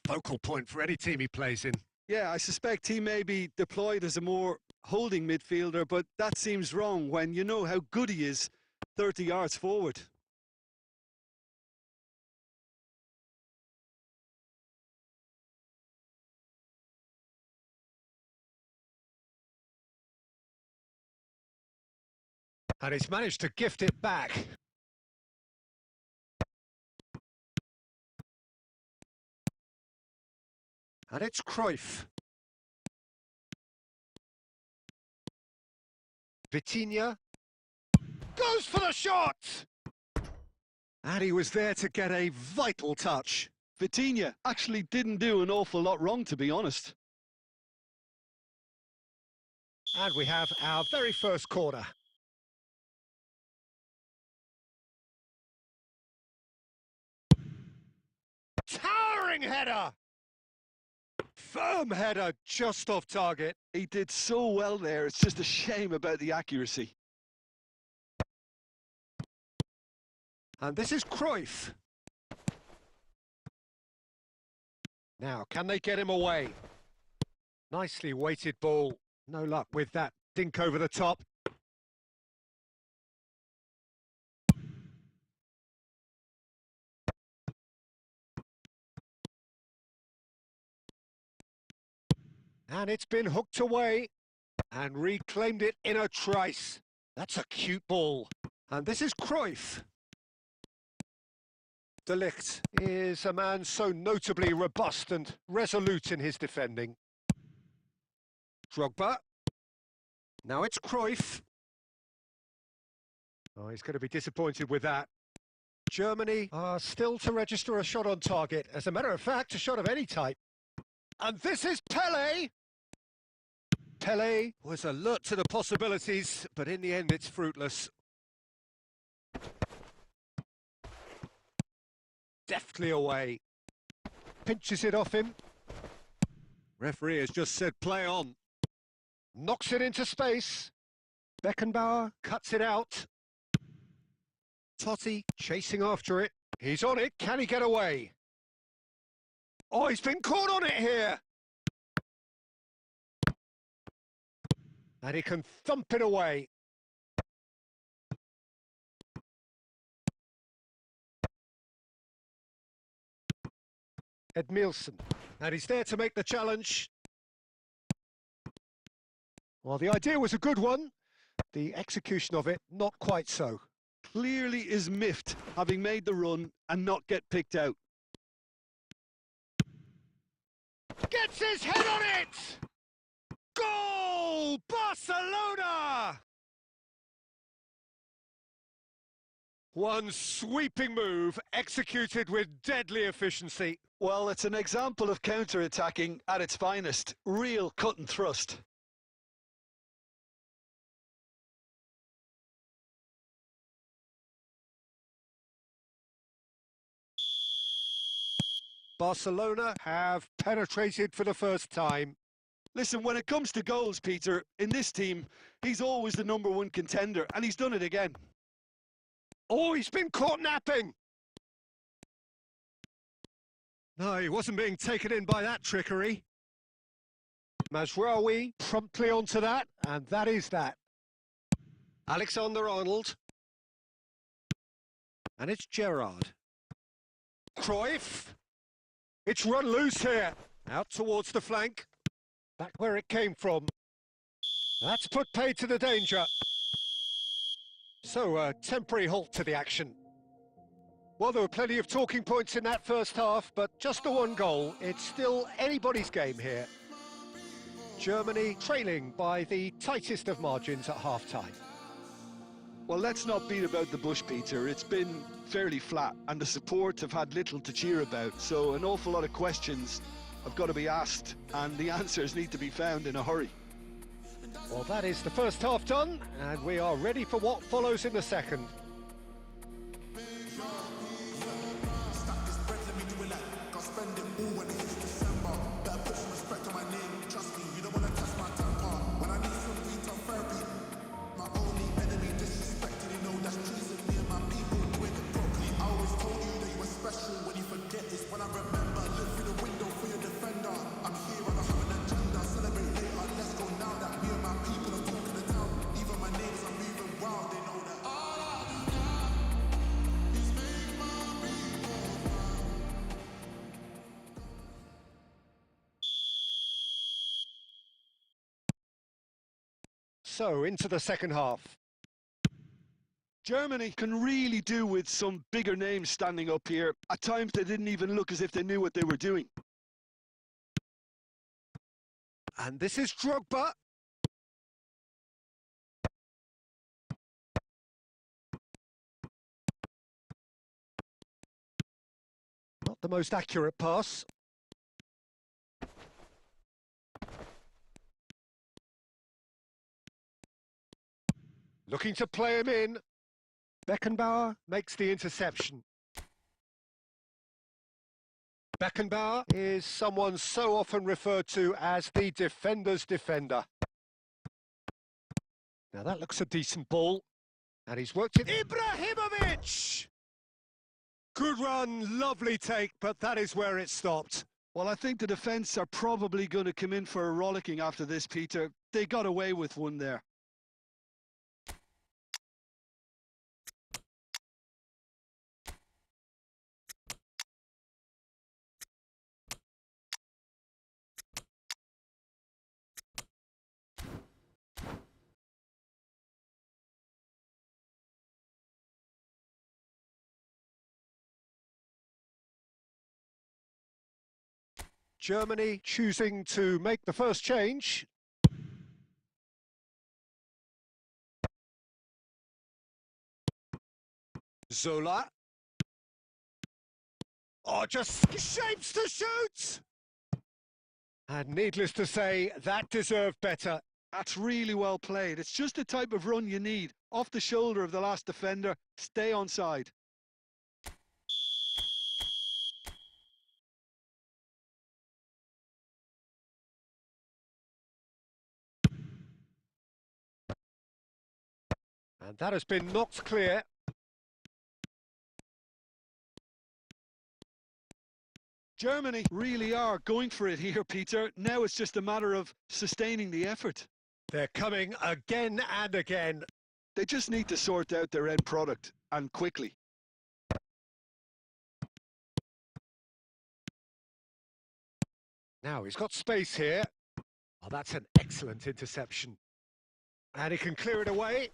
[SPEAKER 5] Focal point for any team he plays in.
[SPEAKER 6] Yeah, I suspect he may be deployed as a more holding midfielder, but that seems wrong when you know how good he is 30 yards forward.
[SPEAKER 5] And he's managed to gift it back. And it's Cruyff. Vitinha goes for the shot! And he was there to get a vital touch.
[SPEAKER 6] Vitinha actually didn't do an awful lot wrong, to be honest.
[SPEAKER 5] And we have our very first corner. Towering header! Firm header, just off target.
[SPEAKER 6] He did so well there, it's just a shame about the accuracy.
[SPEAKER 5] And this is Cruyff. Now, can they get him away? Nicely weighted ball. No luck with that dink over the top. And it's been hooked away and reclaimed it in a trice. That's a cute ball. And this is Cruyff. De Ligt is a man so notably robust and resolute in his defending. Drogba. Now it's Cruyff. Oh, he's going to be disappointed with that. Germany are still to register a shot on target. As a matter of fact, a shot of any type. And this is Pelé. Pelé was alert to the possibilities, but in the end it's fruitless. Deftly away. Pinches it off him. Referee has just said play on. Knocks it into space. Beckenbauer cuts it out. Totti chasing after it. He's on it. Can he get away? Oh, he's been caught on it here. And he can thump it away. Edmilson. And he's there to make the challenge. Well, the idea was a good one. The execution of it, not quite so.
[SPEAKER 6] Clearly is miffed, having made the run and not get picked out.
[SPEAKER 5] Gets his head on it! Goal! Barcelona! One sweeping move, executed with deadly efficiency.
[SPEAKER 6] Well, it's an example of counter-attacking at its finest. Real cut and thrust.
[SPEAKER 5] Barcelona have penetrated for the first time.
[SPEAKER 6] Listen, when it comes to goals, Peter, in this team, he's always the #1 contender, and he's done it again.
[SPEAKER 5] Oh, he's been caught napping! No, he wasn't being taken in by that trickery. Mazraoui promptly onto that, and that is that. Alexander-Arnold. And it's Gerrard. Cruyff. It's run loose here. Out towards the flank. Back where it came from. That's put paid to the danger. So a temporary halt to the action. Well, there were plenty of talking points in that first half, but just the one goal. It's still anybody's game here. Germany trailing by the tightest of margins at half-time.
[SPEAKER 6] Well, let's not beat about the bush, Peter. It's been fairly flat, and the support have had little to cheer about, so an awful lot of questions have got to be asked, and the answers need to be found in a hurry.
[SPEAKER 5] Well, that is the first half done, and we are ready for what follows in the second.
[SPEAKER 7] When you forget is when I remember, look through the window for your defender. I'm here on the
[SPEAKER 5] So, into the second half.
[SPEAKER 6] Germany can really do with some bigger names standing up here. At times they didn't even look as if they knew what they were doing.
[SPEAKER 5] And this is Drogba. Not the most accurate pass. Looking to play him in. Beckenbauer makes the interception. Beckenbauer is someone so often referred to as the defender's defender. Now that looks a decent ball. And he's worked it. Ibrahimovic! Good run, lovely take, but that is where it stopped.
[SPEAKER 6] Well, I think the defence are probably going to come in for a rollicking after this, Peter. They got away with one there.
[SPEAKER 5] Germany choosing to make the first change. Zola. Oh, just shapes to shoot! And needless to say, that deserved better.
[SPEAKER 6] That's really well played. It's just the type of run you need. Off the shoulder of the last defender, stay onside.
[SPEAKER 5] And that has been knocked clear.
[SPEAKER 6] Germany really are going for it here, Peter. Now it's just a matter of sustaining the effort.
[SPEAKER 5] They're coming again and again.
[SPEAKER 6] They just need to sort out their end product, and quickly.
[SPEAKER 5] Now he's got space here. Oh, that's an excellent interception. And he can clear it away.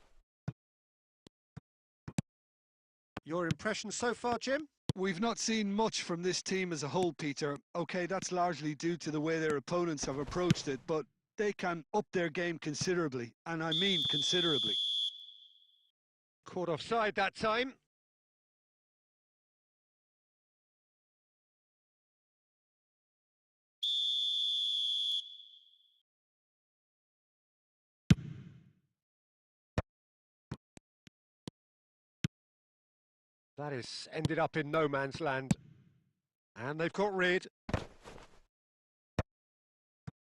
[SPEAKER 5] Your impression so far, Jim?
[SPEAKER 6] We've not seen much from this team as a whole, Peter. OK, that's largely due to the way their opponents have approached it, but they can up their game considerably, and I mean considerably.
[SPEAKER 5] Caught offside that time. That is ended up in no man's land. And they've got rid.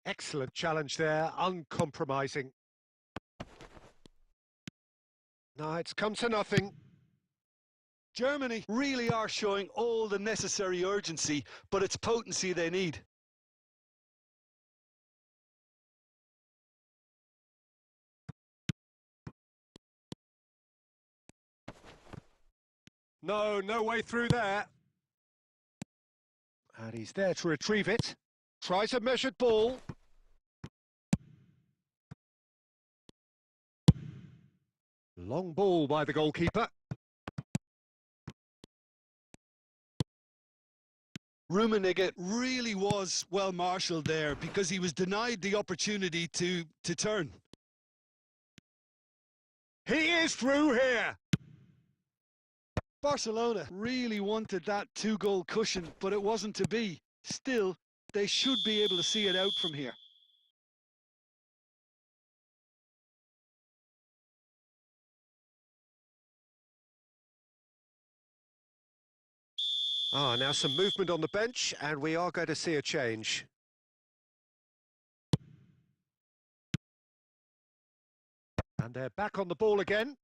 [SPEAKER 5] Excellent challenge there, uncompromising. No, it's come to nothing.
[SPEAKER 6] Germany really are showing all the necessary urgency, but it's potency they need.
[SPEAKER 5] No way through there. And he's there to retrieve it. Tries a measured ball. Long ball by the goalkeeper.
[SPEAKER 6] Rummenigge really was well marshalled there because he was denied the opportunity to turn.
[SPEAKER 5] He is through here.
[SPEAKER 6] Barcelona really wanted that two-goal cushion, but it wasn't to be. Still, they should be able to see it out from here.
[SPEAKER 5] Now some movement on the bench, and we are going to see a change. And they're back on the ball again.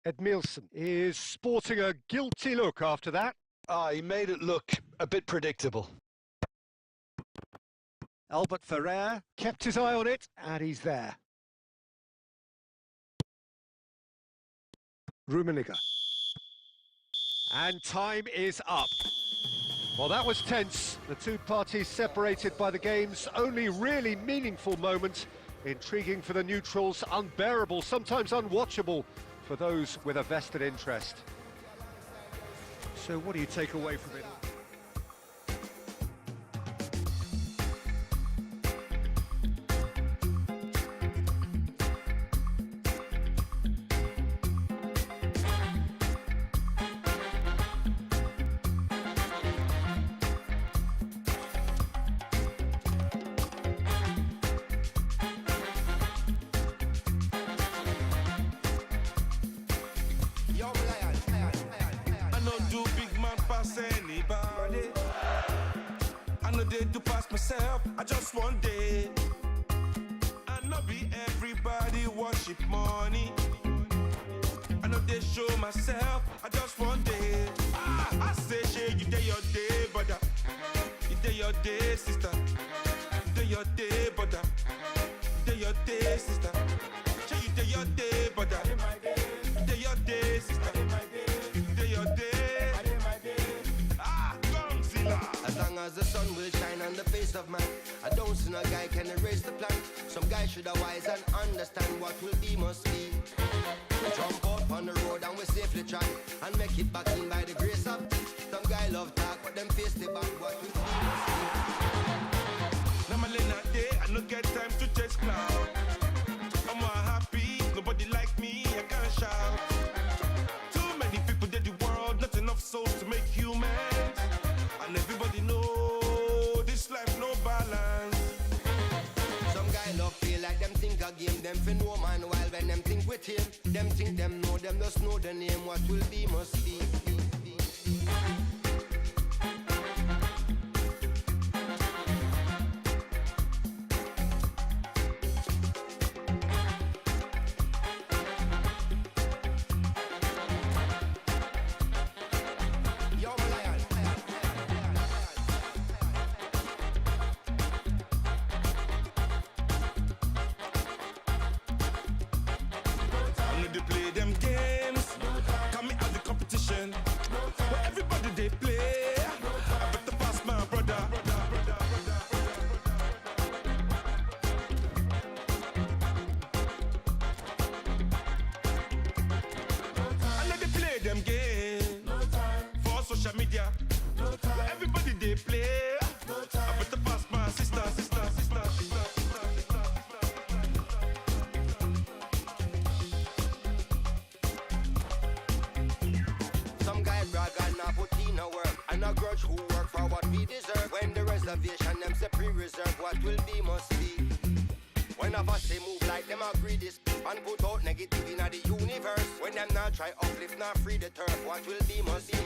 [SPEAKER 5] Edmilson is sporting a guilty look after that.
[SPEAKER 6] He made it look a bit predictable.
[SPEAKER 5] Albert Ferrer kept his eye on it, and he's there. Rummenigge. And time is up. Well, that was tense. The two parties separated by the game's only really meaningful moment. Intriguing for the neutrals, unbearable, sometimes unwatchable for those with a vested interest. So what do you take away from it?
[SPEAKER 9] I know do big man pass anybody. I know they do pass myself. I just one day. I know be everybody worship money. I know they show myself. I just one day. I say, shey, you day your day, brother. You day your day, sister. You day your day, brother. You day your day, sister. Shey, you day your day, brother. You day your day, sister. You day your day.
[SPEAKER 10] As long as the sun will shine on the face of man, I don't see no guy can erase the plan. Some guy should have wise and understand what will be must be. Jump out on the road and we safely try and make it back in by the grace of. Some guy love talk but them face the back what will be must be.
[SPEAKER 9] Now my lane day, I no get time to chase cloud. I'm more happy, nobody like me, I can't shout. Too many people did the world, not enough souls to make humans. And everybody know this life no balance.
[SPEAKER 10] Some guy love feel like them think a game, them for no man while when them think with him. Them think them just know the name, what will be must be.
[SPEAKER 9] I know they play them games, coming out the competition. Where everybody they play, I better pass my brother. I know they play them games for social media. Where everybody they play, I better pass my sister.
[SPEAKER 10] Some guy brag and not put in a work and a grudge who work for what we deserve. When the reservation them say pre-reserve, what will be must be. When of us say move like them agree this and put out negative in the universe. When them not try uplift, not free the turf, what will be must be.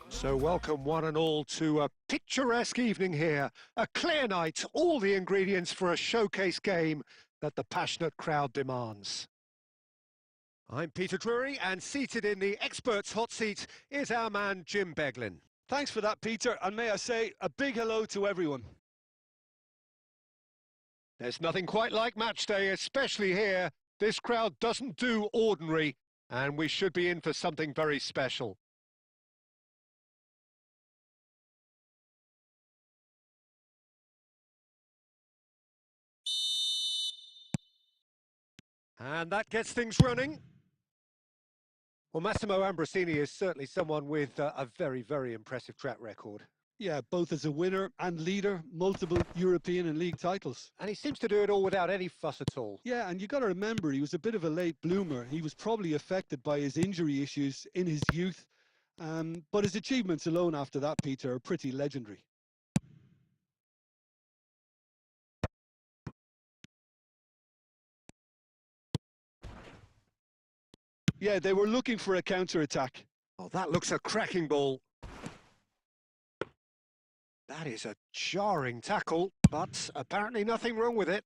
[SPEAKER 5] So welcome one and all to a picturesque evening here. A clear night, all the ingredients for a showcase game that the passionate crowd demands. I'm Peter Drury, and seated in the experts' hot seat is our man Jim Beglin.
[SPEAKER 6] Thanks for that, Peter, and may I say a big hello to everyone.
[SPEAKER 5] There's nothing quite like match day, especially here. This crowd doesn't do ordinary, and we should be in for something very special. And that gets things running. Well, Massimo Ambrosini is certainly someone with a very, very impressive track record.
[SPEAKER 6] Yeah, both as a winner and leader, multiple European and league titles.
[SPEAKER 5] And he seems to do it all without any fuss at all.
[SPEAKER 6] Yeah, and you got to remember, he was a bit of a late bloomer. He was probably affected by his injury issues in his youth. But his achievements alone after that, Peter, are pretty legendary. Yeah, they were looking for a counter-attack.
[SPEAKER 5] Oh, that looks a cracking ball. That is a jarring tackle, but apparently nothing wrong with it.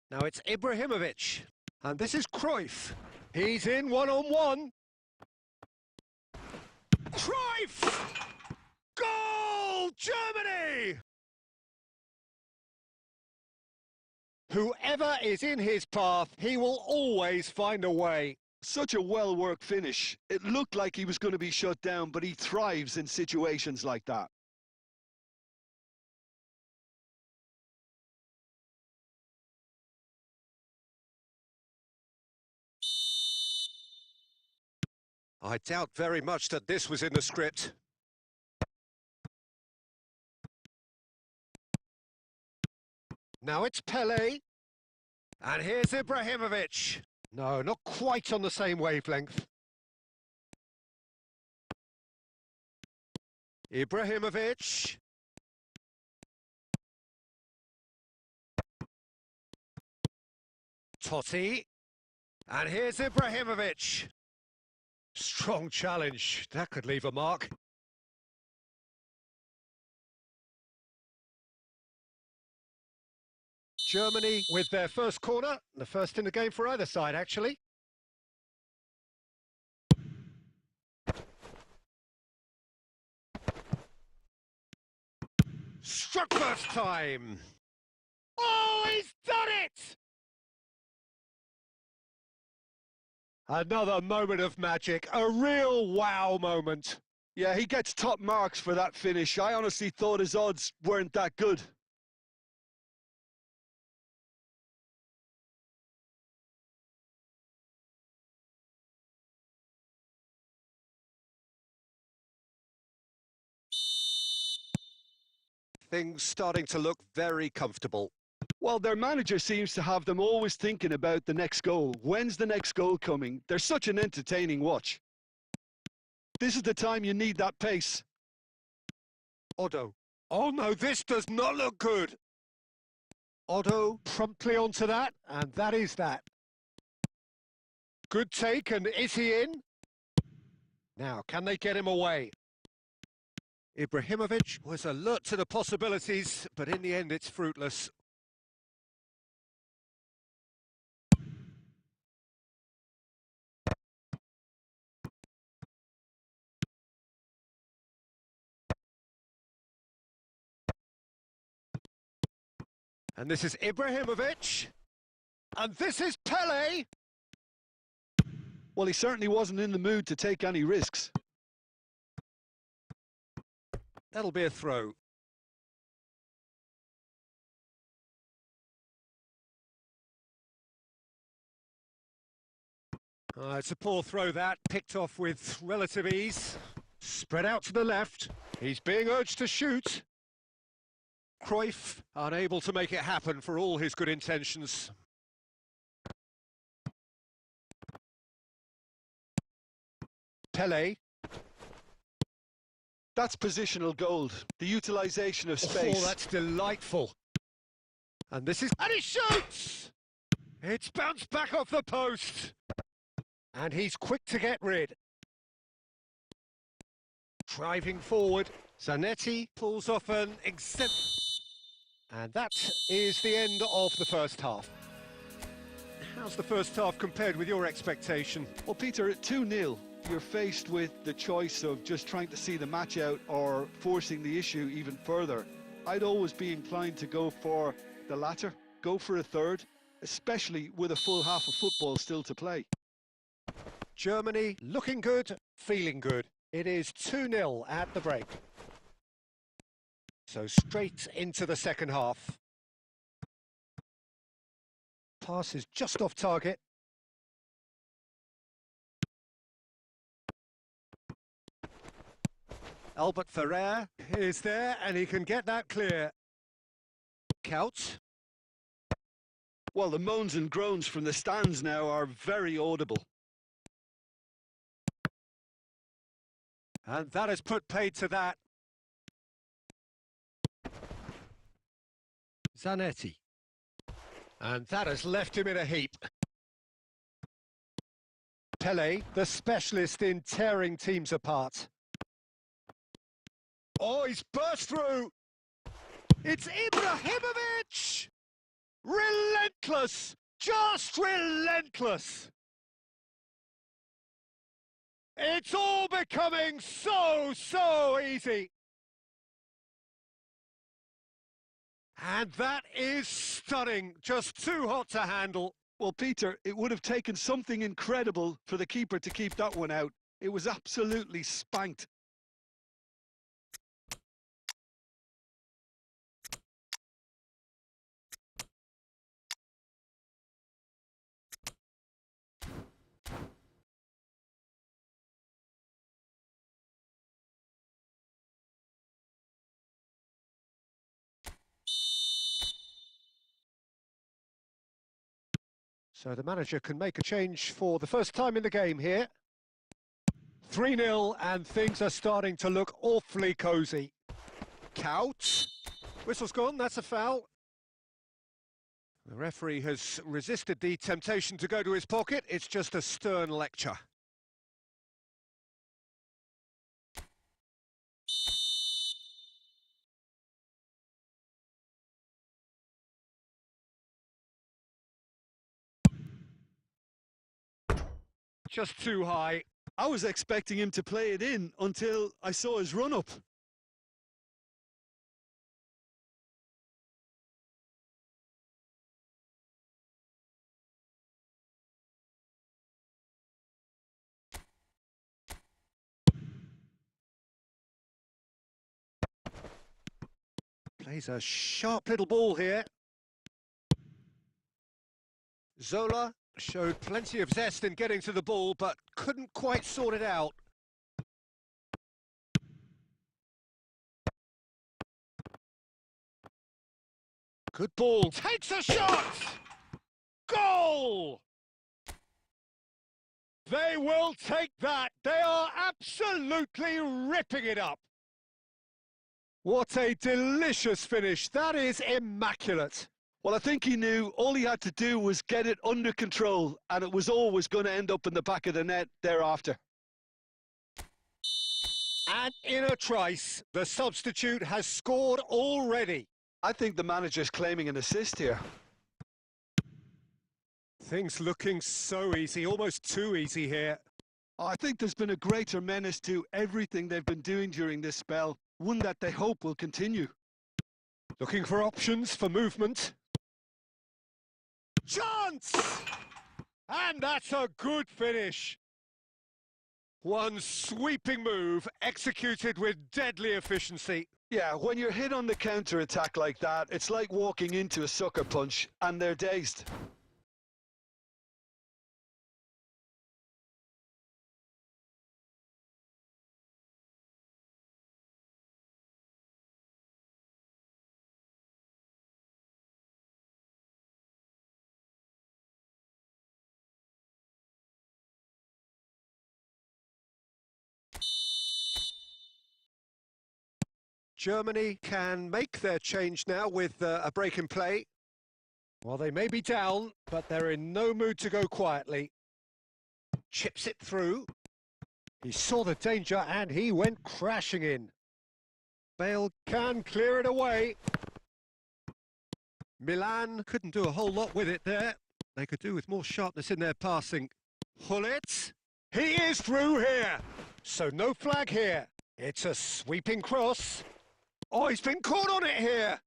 [SPEAKER 5] Now it's Ibrahimovic, and this is Cruyff. He's in one-on-one. Cruyff! Goal! Germany! Whoever is in his path, he will always find a way.
[SPEAKER 6] Such a well-worked finish. It looked like he was going to be shut down, but he thrives in situations like that.
[SPEAKER 5] I doubt very much that this was in the script. Now it's Pele. And here's Ibrahimovic. No, not quite on the same wavelength. Ibrahimovic. Totti. And here's Ibrahimovic. Strong challenge. That could leave a mark. Germany with their first corner. The first in the game for either side, actually. Struck first time. Oh, he's done it! Another moment of magic, a real wow moment.
[SPEAKER 6] Yeah, he gets top marks for that finish. I honestly thought his odds weren't that good.
[SPEAKER 5] Things starting to look very comfortable.
[SPEAKER 6] Well, their manager seems to have them always thinking about the next goal. When's the next goal coming? They're such an entertaining watch. This is the time you need that pace.
[SPEAKER 5] Otto. Oh no, this does not look good. Otto promptly onto that, and that is that. Good take, and is he in? Now, can they get him away? Ibrahimovic was alert to the possibilities, but in the end it's fruitless. And this is Ibrahimovic. And this is Pele.
[SPEAKER 6] Well, he certainly wasn't in the mood to take any risks.
[SPEAKER 5] That'll be a throw. It's a poor throw that, picked off with relative ease. Spread out to the left. He's being urged to shoot. Cruyff unable to make it happen for all his good intentions. Pele.
[SPEAKER 6] That's positional gold, the utilisation of space.
[SPEAKER 5] Oh, that's delightful. And this is... And he shoots! It's bounced back off the post. And he's quick to get rid. Driving forward. Zanetti pulls off an exempt... And that is the end of the first half. How's the first half compared with your expectation?
[SPEAKER 6] Well, Peter, at 2-0, you're faced with the choice of just trying to see the match out or forcing the issue even further. I'd always be inclined to go for the latter, go for a third, especially with a full half of football still to play.
[SPEAKER 5] Germany looking good, feeling good. It is 2-0 at the break. So straight into the second half. Pass is just off target. Albert Ferrer is there and he can get that clear. Couch.
[SPEAKER 6] Well, the moans and groans from the stands now are very audible.
[SPEAKER 5] And that has put paid to that. Zanetti. And that has left him in a heap. Pele, the specialist in tearing teams apart. Oh, he's burst through. It's Ibrahimovic! Relentless! Just relentless! It's all becoming so easy. And that is stunning. Just too hot to handle.
[SPEAKER 6] Well, Peter, it would have taken something incredible for the keeper to keep that one out. It was absolutely spanked.
[SPEAKER 5] So the manager can make a change for the first time in the game here. 3-0 and things are starting to look awfully cosy. Couch. Whistle's gone, that's a foul. The referee has resisted the temptation to go to his pocket. It's just a stern lecture. Just too high.
[SPEAKER 6] I was expecting him to play it in until I saw his run-up.
[SPEAKER 5] Plays a sharp little ball here. Zola showed plenty of zest in getting to the ball, but couldn't quite sort it out. Good ball, takes a shot! Goal! They will take that. They are absolutely ripping it up. What a delicious finish. That is immaculate.
[SPEAKER 6] Well, I think he knew all he had to do was get it under control, and it was always going to end up in the back of the net thereafter.
[SPEAKER 5] And in a trice, the substitute has scored already.
[SPEAKER 6] I think the manager's claiming an assist here.
[SPEAKER 5] Things looking so easy, almost too easy here.
[SPEAKER 6] I think there's been a greater menace to everything they've been doing during this spell, one that they hope will continue.
[SPEAKER 5] Looking for options for movement. Chance! And that's a good finish. One sweeping move executed with deadly efficiency.
[SPEAKER 6] Yeah, when you're hit on the counter-attack like that, it's like walking into a sucker punch, and they're dazed.
[SPEAKER 5] Germany can make their change now with a break in play. Well, they may be down, but they're in no mood to go quietly. Chips it through. He saw the danger and he went crashing in. Bale can clear it away. Milan couldn't do a whole lot with it there. They could do with more sharpness in their passing. Hullet. He is through here. So no flag here. It's a sweeping cross. Oh, he's been caught on it here.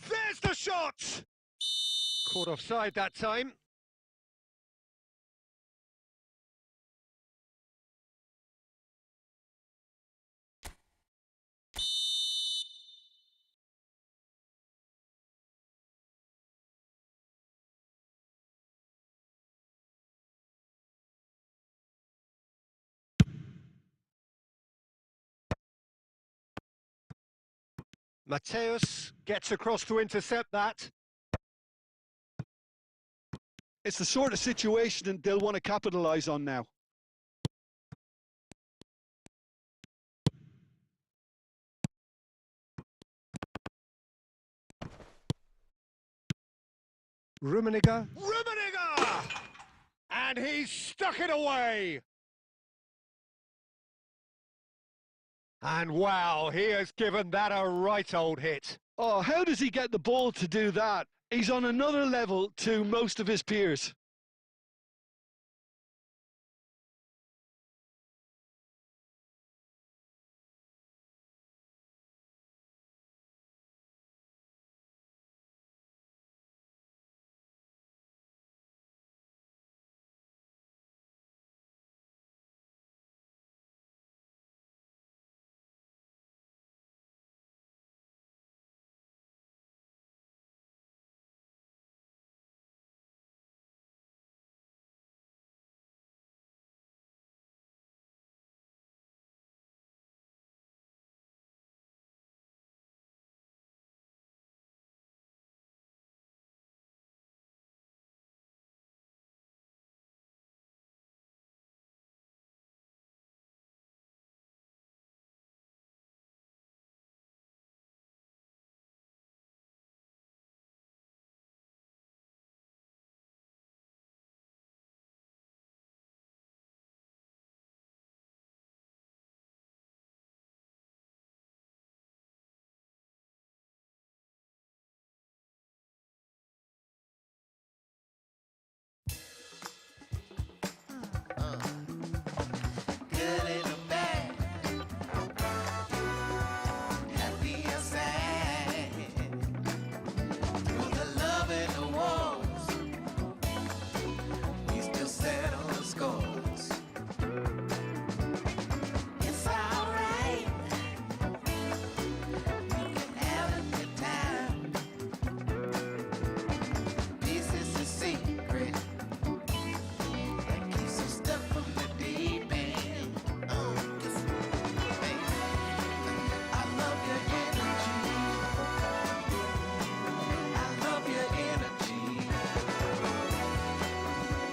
[SPEAKER 5] There's the shot. Caught offside that time. Mateus gets across to intercept that.
[SPEAKER 6] It's the sort of situation they'll want to capitalise on now.
[SPEAKER 5] Rummenigge. And he's stuck it away. And wow, he has given that a right old hit.
[SPEAKER 6] Oh, how does he get the ball to do that? He's on another level to most of his peers.
[SPEAKER 7] good in the bad, happy or sad, through the love and the wars, we still settle the scores. It's alright, we can have a good time. This is the secret that keeps us stuck from the deep end. Oh, yes, baby. I love your energy. I love your energy.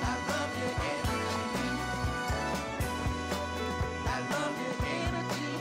[SPEAKER 7] I love your energy. I love your energy.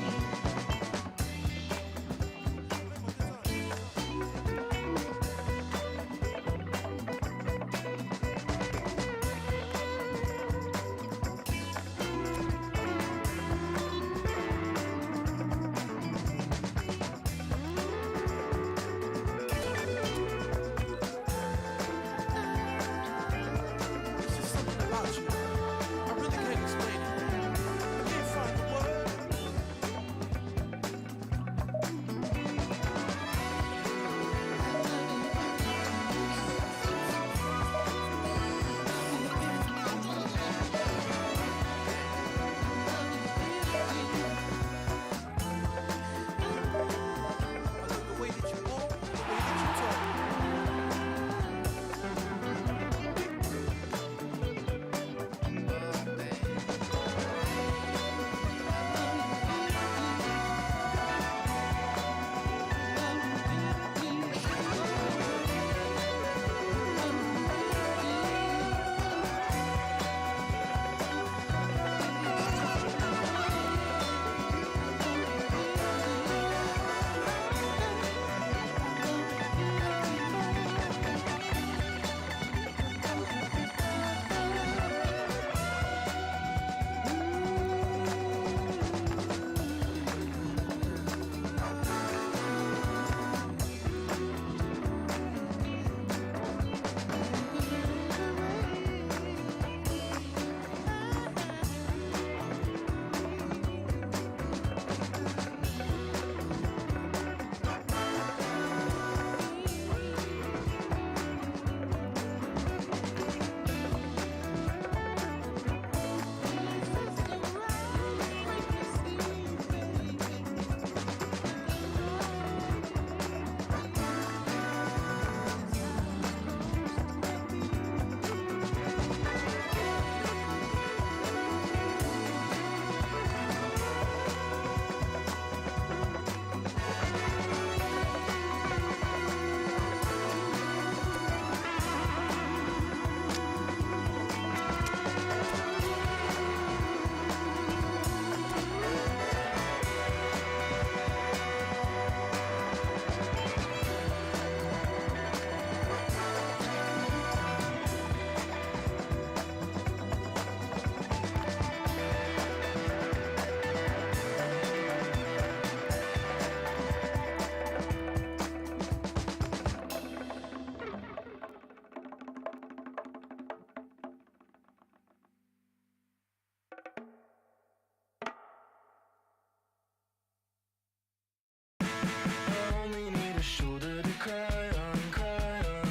[SPEAKER 7] There's just something about you. I really can't explain it. I can't find the word. I love the way that you walk, the way that you talk.
[SPEAKER 4] I only need a shoulder to cry on.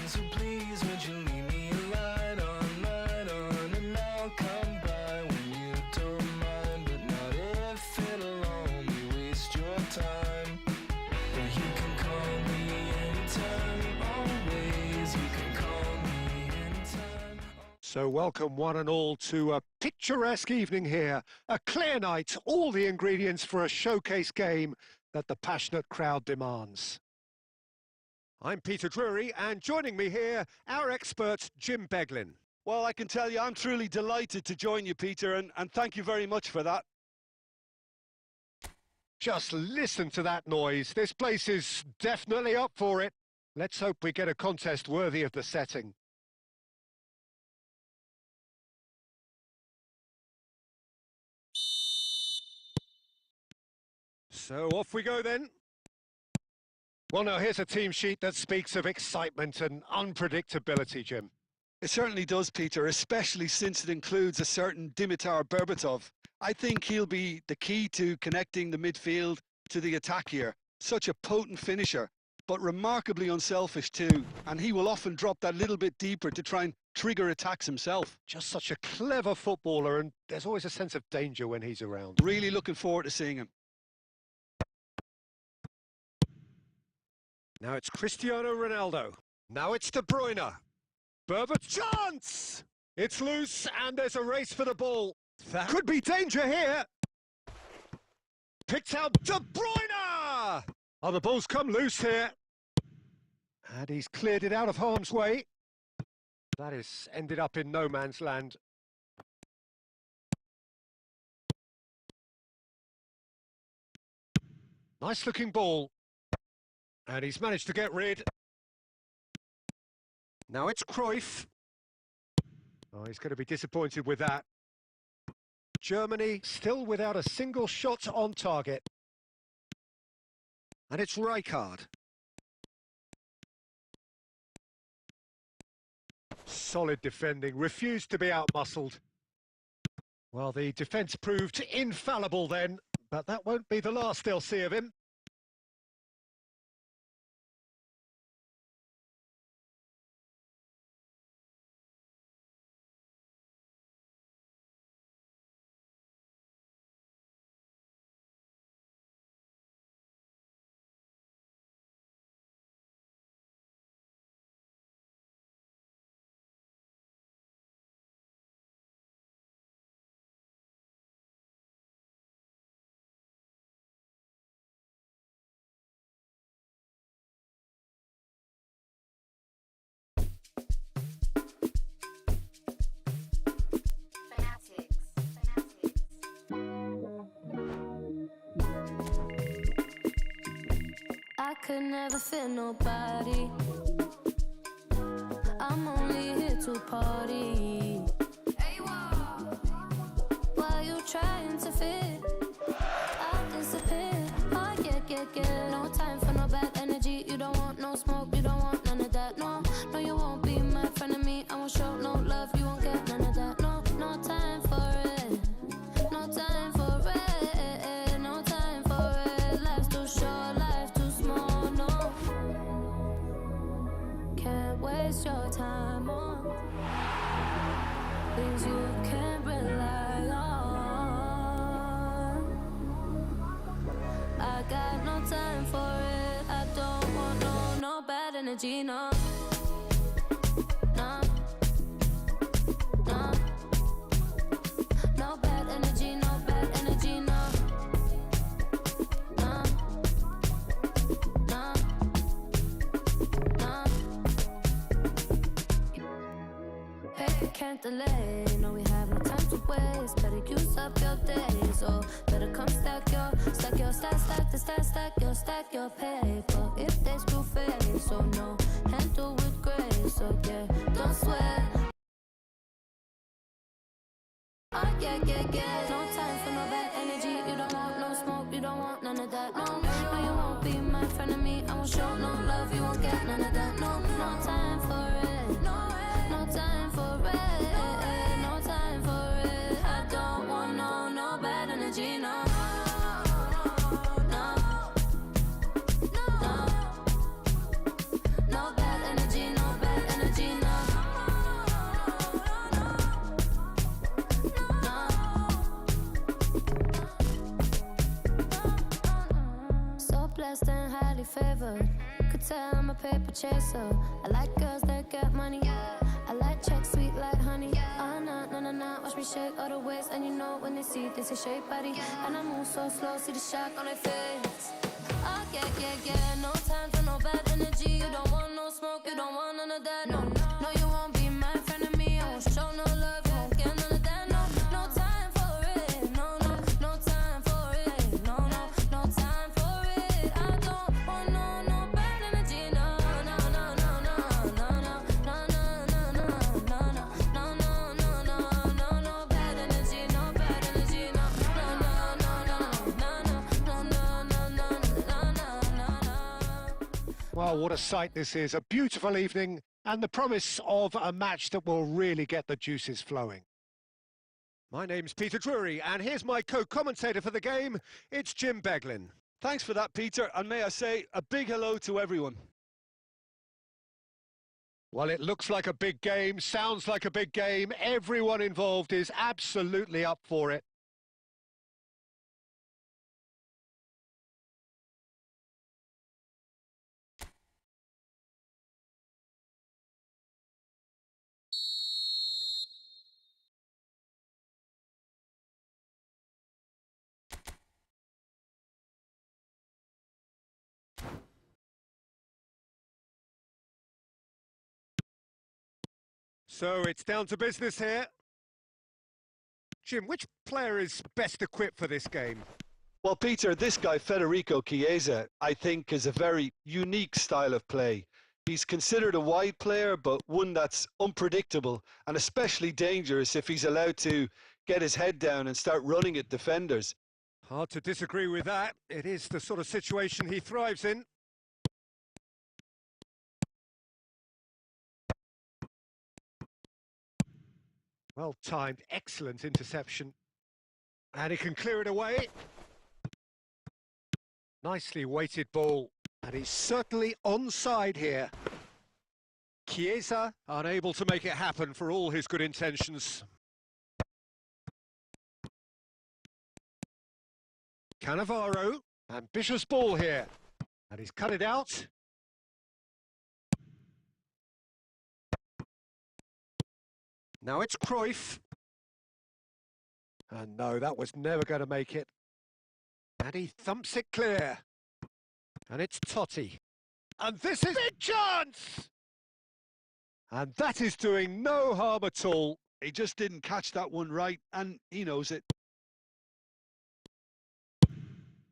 [SPEAKER 4] So please, would you leave me a light on, and I'll come by when you don't mind, but not if it'll only waste your time. But you can call me anytime, always. You can call me anytime.
[SPEAKER 5] So welcome one and all to a picturesque evening here. A clear night, all the ingredients for a showcase game that the passionate crowd demands. I'm Peter Drury, and joining me here, our expert Jim Beglin.
[SPEAKER 6] Well, I can tell you, I'm truly delighted to join you, Peter, and thank you very much for that.
[SPEAKER 5] Just listen to that noise. This place is definitely up for it. Let's hope we get a contest worthy of the setting. So off we go then. Well, now here's a team sheet that speaks of excitement and unpredictability, Jim.
[SPEAKER 6] It certainly does, Peter, especially since it includes a certain Dimitar Berbatov. I think he'll be the key to connecting the midfield to the attack here. Such a potent finisher, but remarkably unselfish too. And he will often drop that little bit deeper to try and trigger attacks himself.
[SPEAKER 5] Just such a clever footballer, and there's always a sense of danger when he's around.
[SPEAKER 6] Really looking forward to seeing him.
[SPEAKER 5] Now it's Cristiano Ronaldo. Now it's De Bruyne. Berbat's chance! It's loose, and there's a race for the ball. That could be danger here. Picked out De Bruyne! Oh, the ball's come loose here. And he's cleared it out of harm's way. That has ended up in no man's land. Nice looking ball. And he's managed to get rid. Now it's Cruyff. Oh, he's going to be disappointed with that. Germany still without a single shot on target. And it's Rijkaard. Solid defending, refused to be outmuscled. Well, the defence proved infallible then, but that won't be the last they'll see of him.
[SPEAKER 8] I could never fit nobody. I'm only here to party. While you trying to fit, I'll disappear. Oh yeah. No time for no bad energy. You don't want no smoke, you don't want none of that. No, you won't be my friend of me. I won't show no love, you won't get none of that. No time for it. No time for it. No time for it. Life's too short, life too small. No, can't waste your time on things you can't rely on. I got no time for it. I don't want no bad energy, no. No bad energy, no bad energy, no. Hey, can't delay. No, we have no time to waste. Better use up your days, or better come stack your stack your paper. If they screw face, so no, handle with grace, so yeah, don't sweat. Oh yeah. No time for no bad energy. You don't want no smoke, you don't want none of that. No, you won't be my friend of me. I won't show no love, you won't get none of that. No time for it. No time for it. No time for it. I don't want no bad energy. No. No bad energy, no bad energy, no. So blessed and highly favored. Could tell I'm a paper chaser. I like girls that get money. I like checks sweet like honey. Oh no. Watch me shake all the ways, and you know when they see this, they shake body. And I move so slow, see the shock on their face. Oh yeah. No time for no bad energy. You don't want no smoke, you don't want none of that. No, you won't be my friend of me. I won't show no love, you won't get none of that. No time for it. No time for it. No time for it. I don't want no bad energy. No bad energy. No bad energy.
[SPEAKER 5] Well, what a sight this is. A beautiful evening and the promise of a match that will really get the juices flowing. My name's Peter Drury, and here's my co-commentator for the game. It's Jim Beglin.
[SPEAKER 6] Thanks for that, Peter, and may I say a big hello to everyone.
[SPEAKER 5] Well, it looks like a big game, sounds like a big game. Everyone involved is absolutely up for it. So it's down to business here. Jim, which player is best equipped for this game?
[SPEAKER 6] Well, Peter, this guy, Federico Chiesa, I think is a very unique style of play. He's considered a wide player, but one that's unpredictable and especially dangerous if he's allowed to get his head down and start running at defenders.
[SPEAKER 5] Hard to disagree with that. It is the sort of situation he thrives in. Well timed, excellent interception. And he can clear it away. Nicely weighted ball. And he's certainly onside here. Chiesa unable to make it happen for all his good intentions. Cannavaro, ambitious ball here. And he's cut it out. Now it's Cruyff. And no, that was never going to make it. And he thumps it clear. And it's Totti. And this is big chance! And that is doing no harm at all.
[SPEAKER 6] He just didn't catch that one right, and he knows it.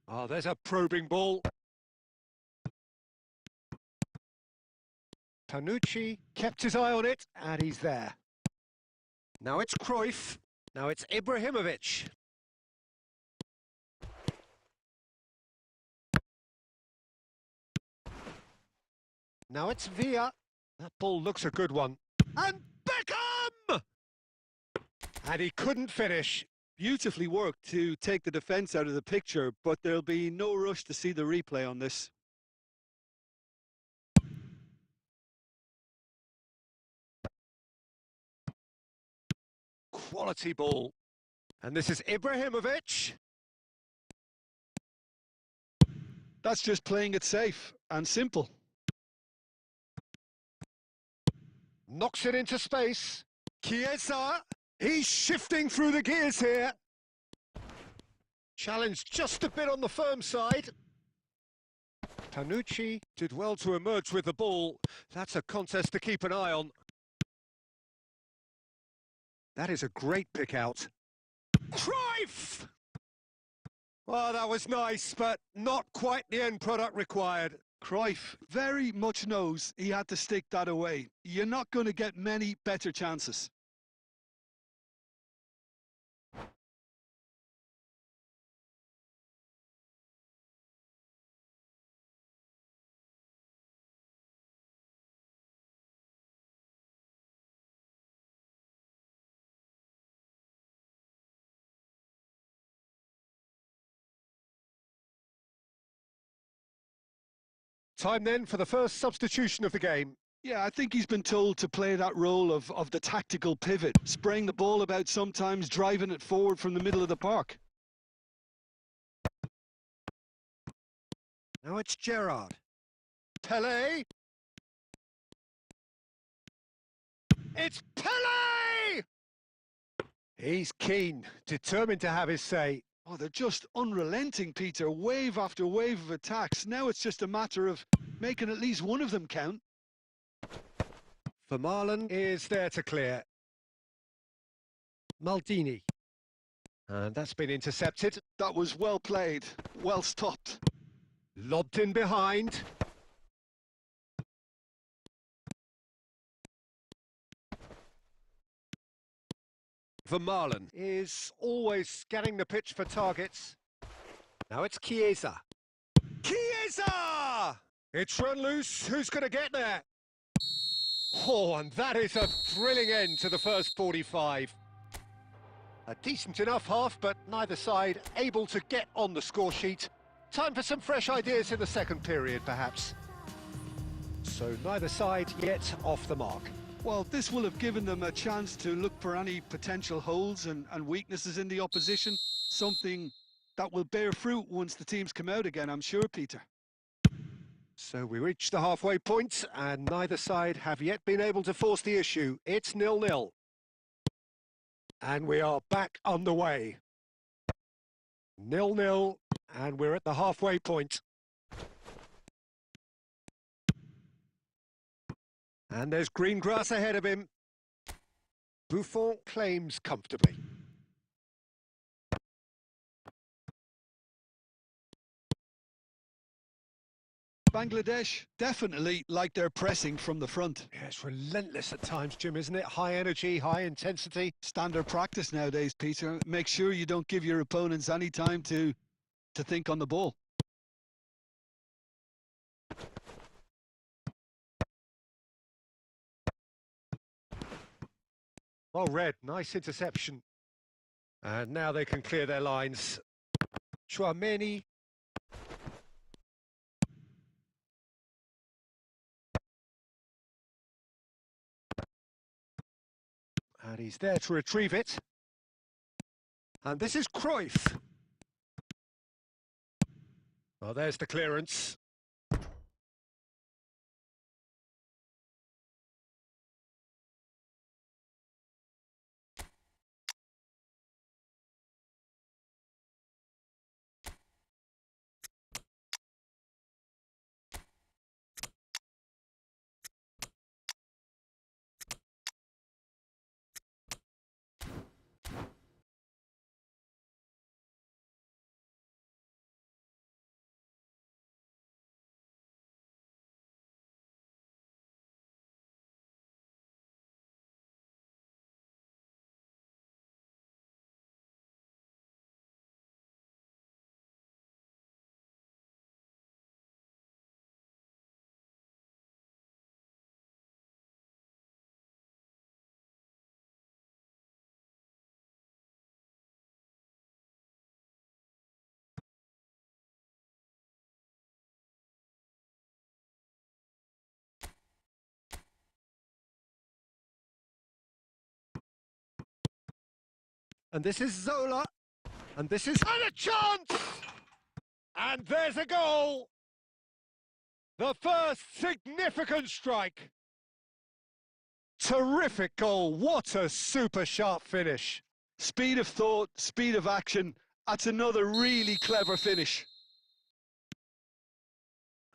[SPEAKER 5] Oh, there's a probing ball. Tanucci kept his eye on it, and he's there. Now it's Cruyff. Now it's Ibrahimovic. Now it's Villa. That ball looks a good one. And Beckham! And he couldn't finish.
[SPEAKER 6] Beautifully worked to take the defence out of the picture, but there'll be no rush to see the replay on this.
[SPEAKER 5] Quality ball. And this is Ibrahimovic.
[SPEAKER 6] That's just playing it safe and simple.
[SPEAKER 5] Knocks it into space. Chiesa. He's shifting through the gears here. Challenge just a bit on the firm side. Tanucci did well to emerge with the ball. That's a contest to keep an eye on. That is a great pick out. Cruyff! Well, that was nice, but not quite the end product required.
[SPEAKER 6] Cruyff very much knows he had to stick that away. You're not going to get many better chances.
[SPEAKER 5] Time then for the first substitution of the game.
[SPEAKER 6] Yeah, I think he's been told to play that role of the tactical pivot, spraying the ball about sometimes, driving it forward from the middle of the park.
[SPEAKER 5] Now it's Gerrard. Pelé. It's Pelé! He's keen, determined to have his say.
[SPEAKER 6] Oh, they're just unrelenting, Peter. Wave after wave of attacks. Now it's just a matter of making at least one of them count.
[SPEAKER 5] Vermaelen is there to clear. Maldini. And that's been intercepted.
[SPEAKER 6] That was well played, well stopped.
[SPEAKER 5] Lobbed in behind. Vermaelen is always scanning the pitch for targets. Now it's Chiesa. Chiesa! It's run loose. Who's going to get there? Oh, and that is a thrilling end to the first 45. A decent enough half, but neither side able to get on the score sheet. Time for some fresh ideas in the second period, perhaps. So neither side yet off the mark.
[SPEAKER 6] Well, this will have given them a chance to look for any potential holes and weaknesses in the opposition, something that will bear fruit once the teams come out again, I'm sure, Peter.
[SPEAKER 5] So we reach the halfway point, and neither side have yet been able to force the issue. It's 0-0. And we are back underway. 0-0, and we're at the halfway point. And there's green grass ahead of him. Buffon claims comfortably.
[SPEAKER 6] Bangladesh definitely like their pressing from the front.
[SPEAKER 5] Yeah, it's relentless at times, Jim, isn't it? High energy, high intensity.
[SPEAKER 6] Standard practice nowadays, Peter. Make sure you don't give your opponents any time to think on the ball.
[SPEAKER 5] Well read, nice interception. And now they can clear their lines. Chouameni. And he's there to retrieve it. And this is Cruyff. Well, there's the clearance. And this is Zola. And this is... And a chance! And there's a goal! The first significant strike. Terrific goal. What a super sharp finish.
[SPEAKER 6] Speed of thought, speed of action. That's another really clever finish.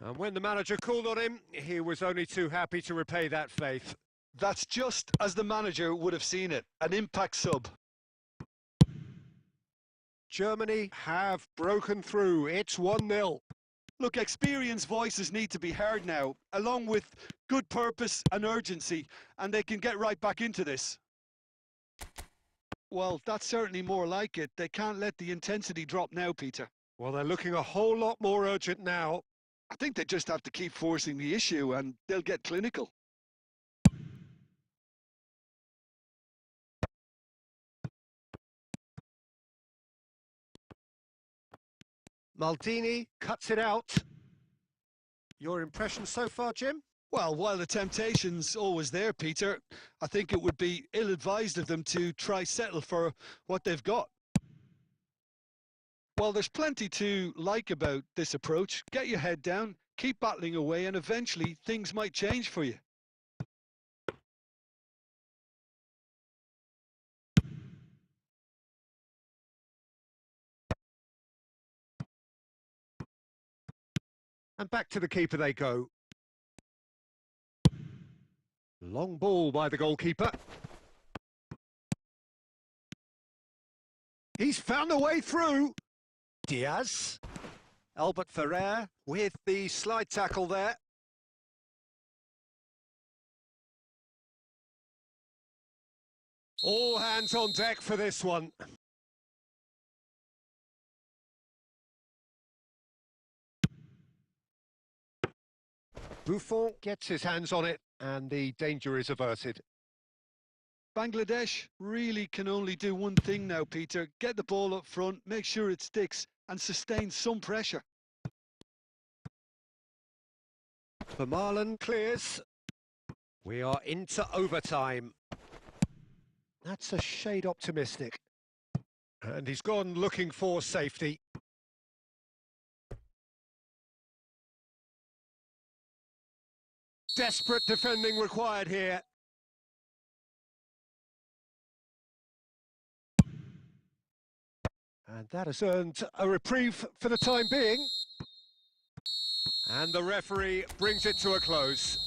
[SPEAKER 5] And when the manager called on him, he was only too happy to repay that faith.
[SPEAKER 6] That's just as the manager would have seen it. An impact sub.
[SPEAKER 5] Germany have broken through. It's 1-0.
[SPEAKER 6] Look, experienced voices need to be heard now, along with good purpose and urgency, and they can get right back into this. Well, that's certainly more like it. They can't let the intensity drop now, Peter.
[SPEAKER 5] Well, they're looking a whole lot more urgent now.
[SPEAKER 6] I think they just have to keep forcing the issue, and they'll get clinical.
[SPEAKER 5] Maldini cuts it out. Your impression so far, Jim?
[SPEAKER 6] Well, while the temptation's always there, Peter, I think it would be ill-advised of them to try settle for what they've got. Well, there's plenty to like about this approach. Get your head down, keep battling away, and eventually things might change for you.
[SPEAKER 5] And back to the keeper they go. Long ball by the goalkeeper. He's found a way through. Diaz. Albert Ferrer with the slide tackle there. All hands on deck for this one. Buffon gets his hands on it and the danger is averted.
[SPEAKER 6] Bangladesh really can only do one thing now, Peter. Get the ball up front, make sure it sticks and sustain some pressure.
[SPEAKER 5] Vermaelen clears. We are into overtime. That's a shade optimistic. And he's gone looking for safety. Desperate defending required here. And that has earned a reprieve for the time being. And the referee brings it to a close.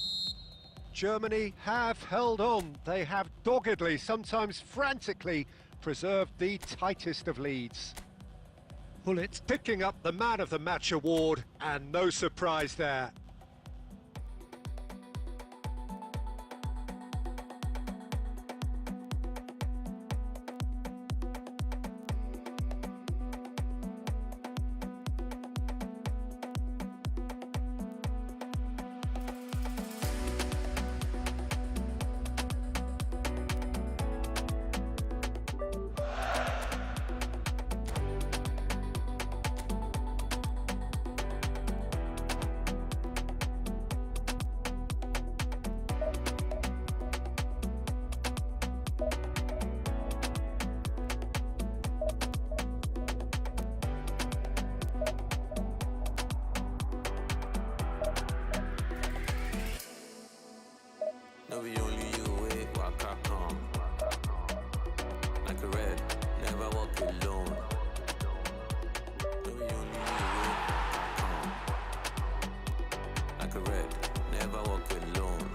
[SPEAKER 5] Germany have held on. They have doggedly, sometimes frantically, preserved the tightest of leads. Hullet picking up the Man of the Match award, and no surprise there.
[SPEAKER 11] No, we only you wait, waka come. Like a red, never walk alone. No, we only you wait, come. Like a red, never walk alone.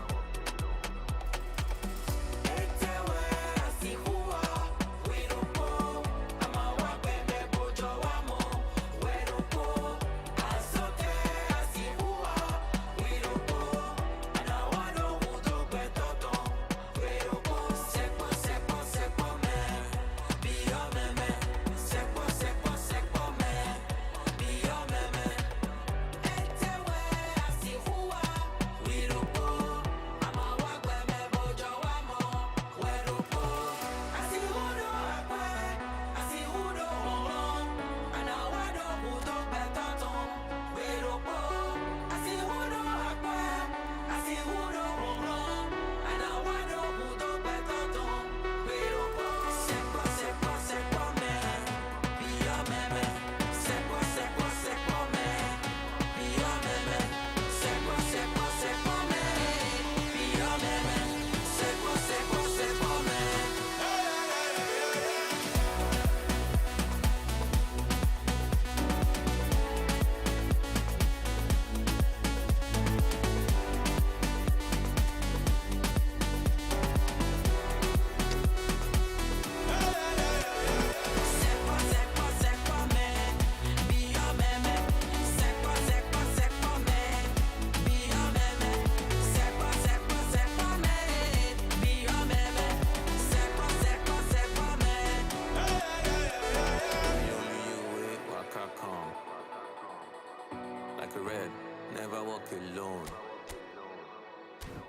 [SPEAKER 11] Like a red, never walk alone.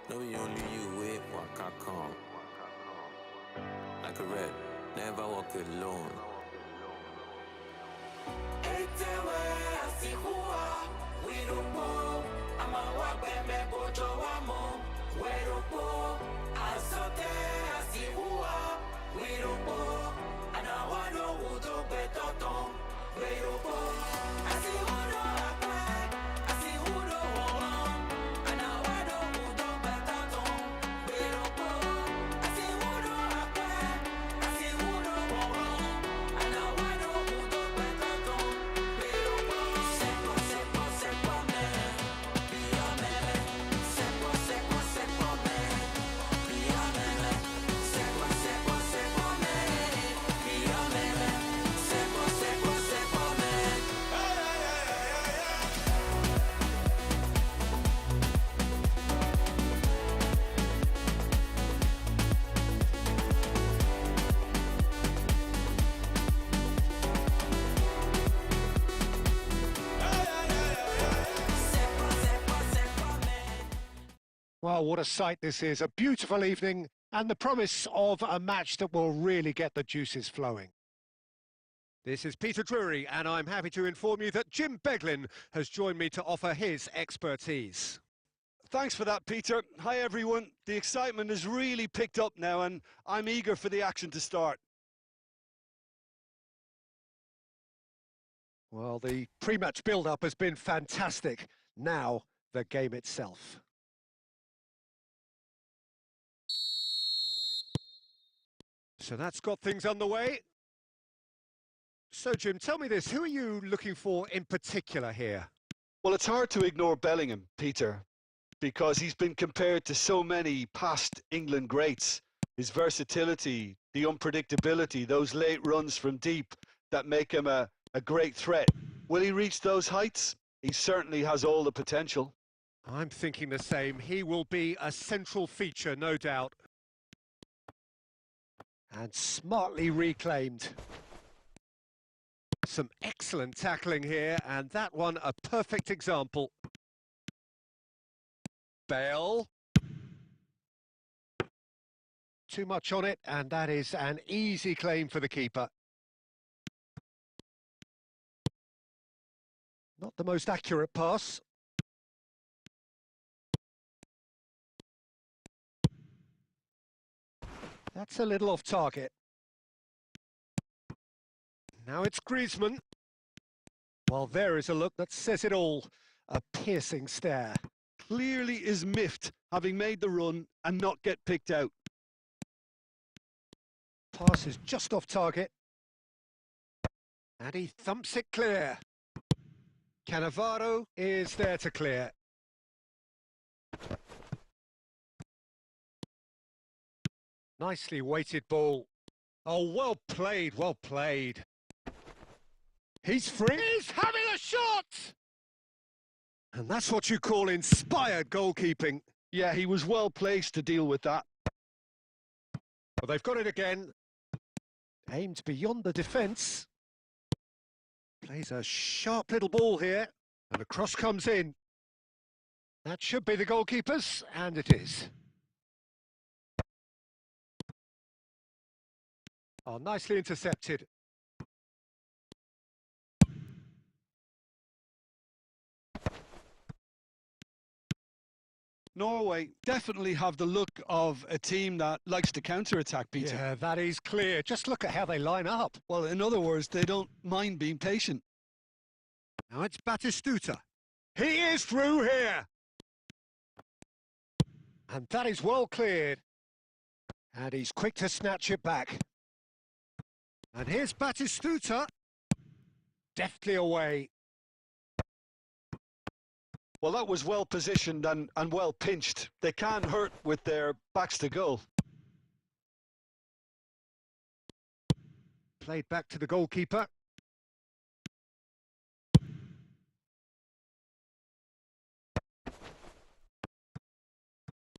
[SPEAKER 11] No, we only you wait, waka come. Like a red, never walk alone.
[SPEAKER 5] Well, what a sight this is. A beautiful evening and the promise of a match that will really get the juices flowing. This is Peter Drury, and I'm happy to inform you that Jim Beglin has joined me to offer his expertise.
[SPEAKER 6] Thanks for that, Peter. Hi, everyone. The excitement has really picked up now, and I'm eager for the action to start.
[SPEAKER 5] Well, the pre-match build-up has been fantastic. Now, the game itself. So that's got things underway. So, Jim, tell me this. Who are you looking for in particular here?
[SPEAKER 6] Well, it's hard to ignore Bellingham, Peter, because he's been compared to so many past England greats. His versatility, the unpredictability, those late runs from deep that make him a great threat. Will he reach those heights? He certainly has all the potential.
[SPEAKER 5] I'm thinking the same. He will be a central feature, no doubt. And smartly reclaimed. Some excellent tackling here, and that one a perfect example. Bale. Too much on it, and that is an easy claim for the keeper. Not the most accurate pass. That's a little off target. Now it's Griezmann. Well, there is a look that says it all. A piercing stare.
[SPEAKER 6] Clearly is miffed, having made the run and not get picked out.
[SPEAKER 5] Pass is just off target. And he thumps it clear. Cannavaro is there to clear. Nicely weighted ball. Oh, well played, well played. He's free. He's having a shot! And that's what you call inspired goalkeeping.
[SPEAKER 6] Yeah, he was well placed to deal with that.
[SPEAKER 5] Well, they've got it again. Aimed beyond the defence. Plays a sharp little ball here. And the cross comes in. That should be the goalkeeper's, and it is. Oh, nicely intercepted.
[SPEAKER 6] Norway definitely have the look of a team that likes to counter-attack, Peter.
[SPEAKER 5] Yeah, that is clear. Just look at how they line up.
[SPEAKER 6] Well, in other words, they don't mind being patient.
[SPEAKER 5] Now it's Batistuta. He is through here. And that is well cleared. And he's quick to snatch it back. And here's Batistuta. Deftly away.
[SPEAKER 6] Well, that was well positioned and well pinched. They can't hurt with their backs to goal.
[SPEAKER 5] Played back to the goalkeeper.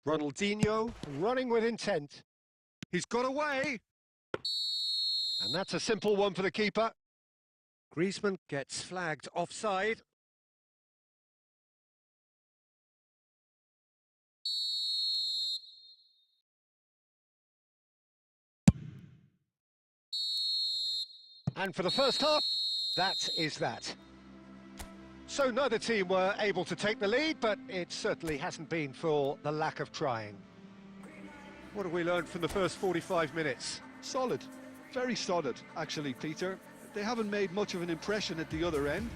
[SPEAKER 5] Ronaldinho running with intent. He's got away. And that's a simple one for the keeper. Griezmann gets flagged offside. And for the first half, that is that. So neither team were able to take the lead, but it certainly hasn't been for the lack of trying. What have we learned from the first 45 minutes?
[SPEAKER 6] Solid. Very solid, actually, Peter. They haven't made much of an impression at the other end,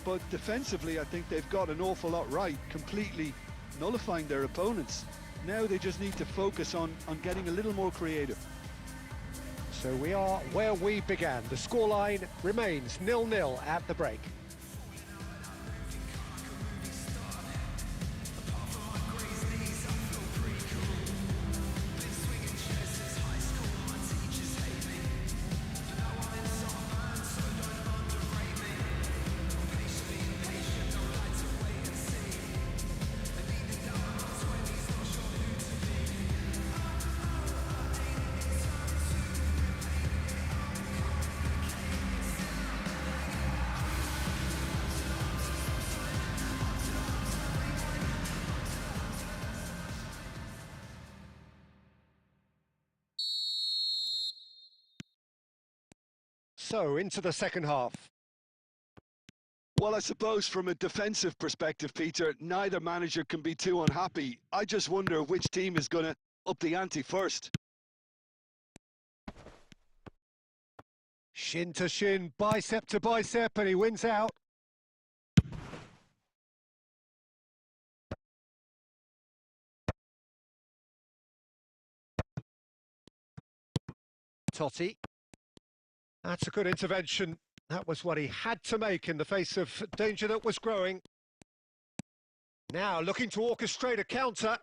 [SPEAKER 6] but defensively I think they've got an awful lot right, completely nullifying their opponents. Now they just need to focus on getting a little more creative.
[SPEAKER 5] So we are where we began. The scoreline remains 0-0 at the break. So, into the second half.
[SPEAKER 6] Well, I suppose from a defensive perspective, Peter, neither manager can be too unhappy. I just wonder which team is going to up the ante first.
[SPEAKER 5] Shin to shin, bicep to bicep, and he wins out. Totti. That's a good intervention. That was what he had to make in the face of danger that was growing. Now looking to orchestrate a counter.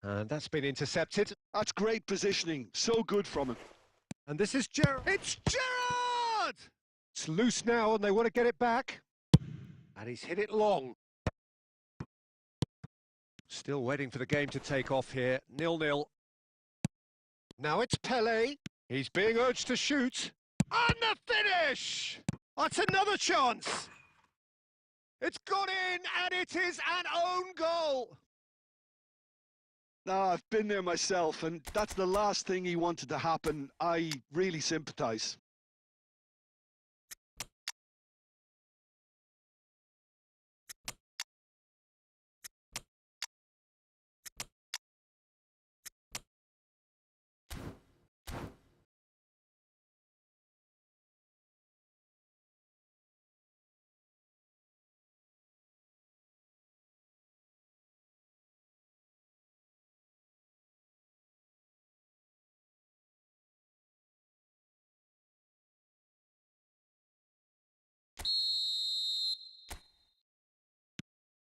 [SPEAKER 5] And that's been intercepted.
[SPEAKER 6] That's great positioning. So good from him.
[SPEAKER 5] And this is Gerrard. It's Gerrard! It's loose now and they want to get it back. And he's hit it long. Still waiting for the game to take off here. 0-0. Now it's Pele. He's being urged to shoot. And the finish! That's another chance. It's gone in and it is an own goal.
[SPEAKER 6] I've been there myself, and that's the last thing he wanted to happen. I really sympathise.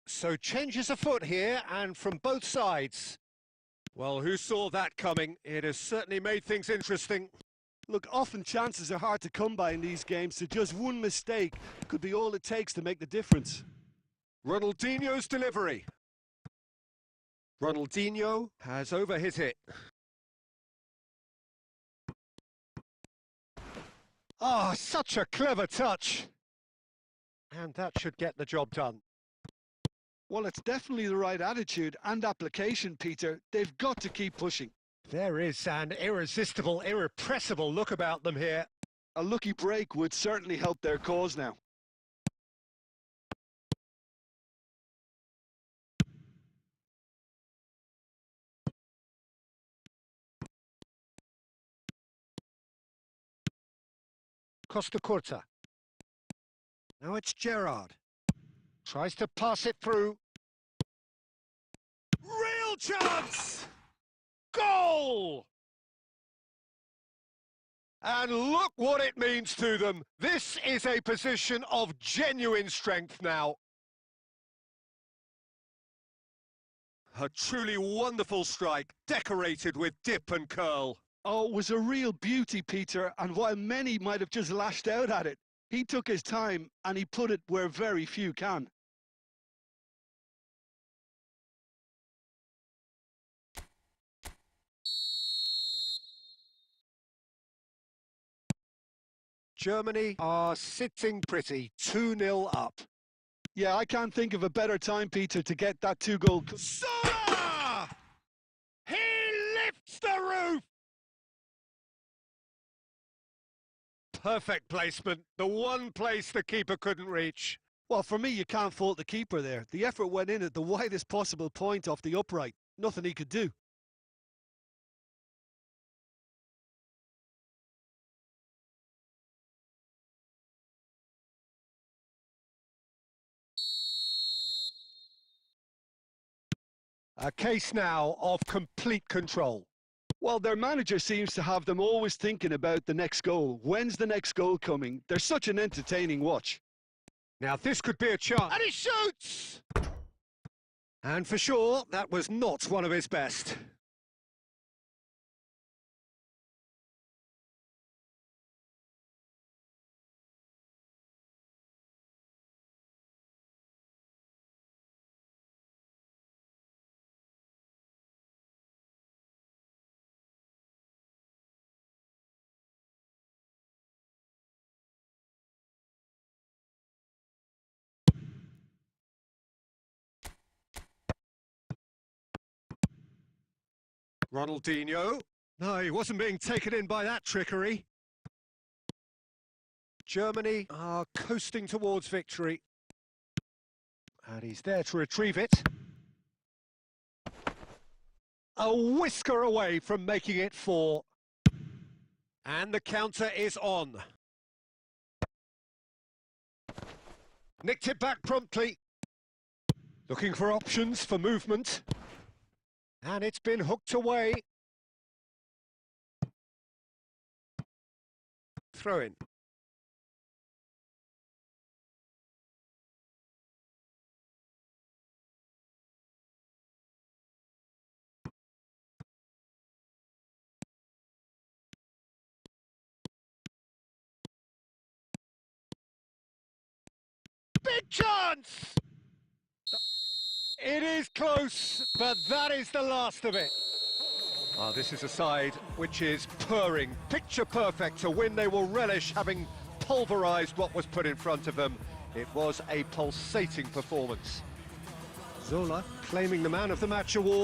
[SPEAKER 5] So changes afoot here, and from both sides. Well, who saw that coming? It has certainly made things interesting.
[SPEAKER 6] Look, often chances are hard to come by in these games, so just one mistake could be all it takes to make the difference.
[SPEAKER 5] Ronaldinho's delivery. Ronaldinho has over his hit. Ah, such a clever touch. And that should get the job done.
[SPEAKER 6] Well, it's definitely the right attitude and application, Peter. They've got to keep pushing.
[SPEAKER 5] There is an irresistible, irrepressible look about them here.
[SPEAKER 6] A lucky break would certainly help their cause now.
[SPEAKER 5] Costa Curta. Now it's Gerrard. Tries to pass it through. Real chance! Goal! And look what it means to them. This is a position of genuine strength now. A truly wonderful strike, decorated with dip and curl.
[SPEAKER 6] Oh, it was a real beauty, Peter, and while many might have just lashed out at it, he took his time and he put it where very few can.
[SPEAKER 5] Germany are sitting pretty, 2-0 up.
[SPEAKER 6] Yeah, I can't think of a better time, Peter, to get that 2-goal.
[SPEAKER 5] Sola! He lifts the roof! Perfect placement, the one place the keeper couldn't reach.
[SPEAKER 6] Well, for me, you can't fault the keeper there. The effort went in at the widest possible point off the upright. Nothing he could do.
[SPEAKER 5] A case now of complete control.
[SPEAKER 6] Well, their manager seems to have them always thinking about the next goal. When's the next goal coming? They're such an entertaining watch.
[SPEAKER 5] Now this could be a chance. And he shoots! And for sure, that was not one of his best. Ronaldinho. No, he wasn't being taken in by that trickery. Germany are coasting towards victory. And he's there to retrieve it. A whisker away from making it 4. And the counter is on. Nicked it back promptly. Looking for options for movement. And it's been hooked away. Throw in. Big chance! It is close, but that is the last of it. This is a side which is purring, picture perfect to win. They will relish having pulverised what was put in front of them. It was a pulsating performance. Zola claiming the Man of the Match award.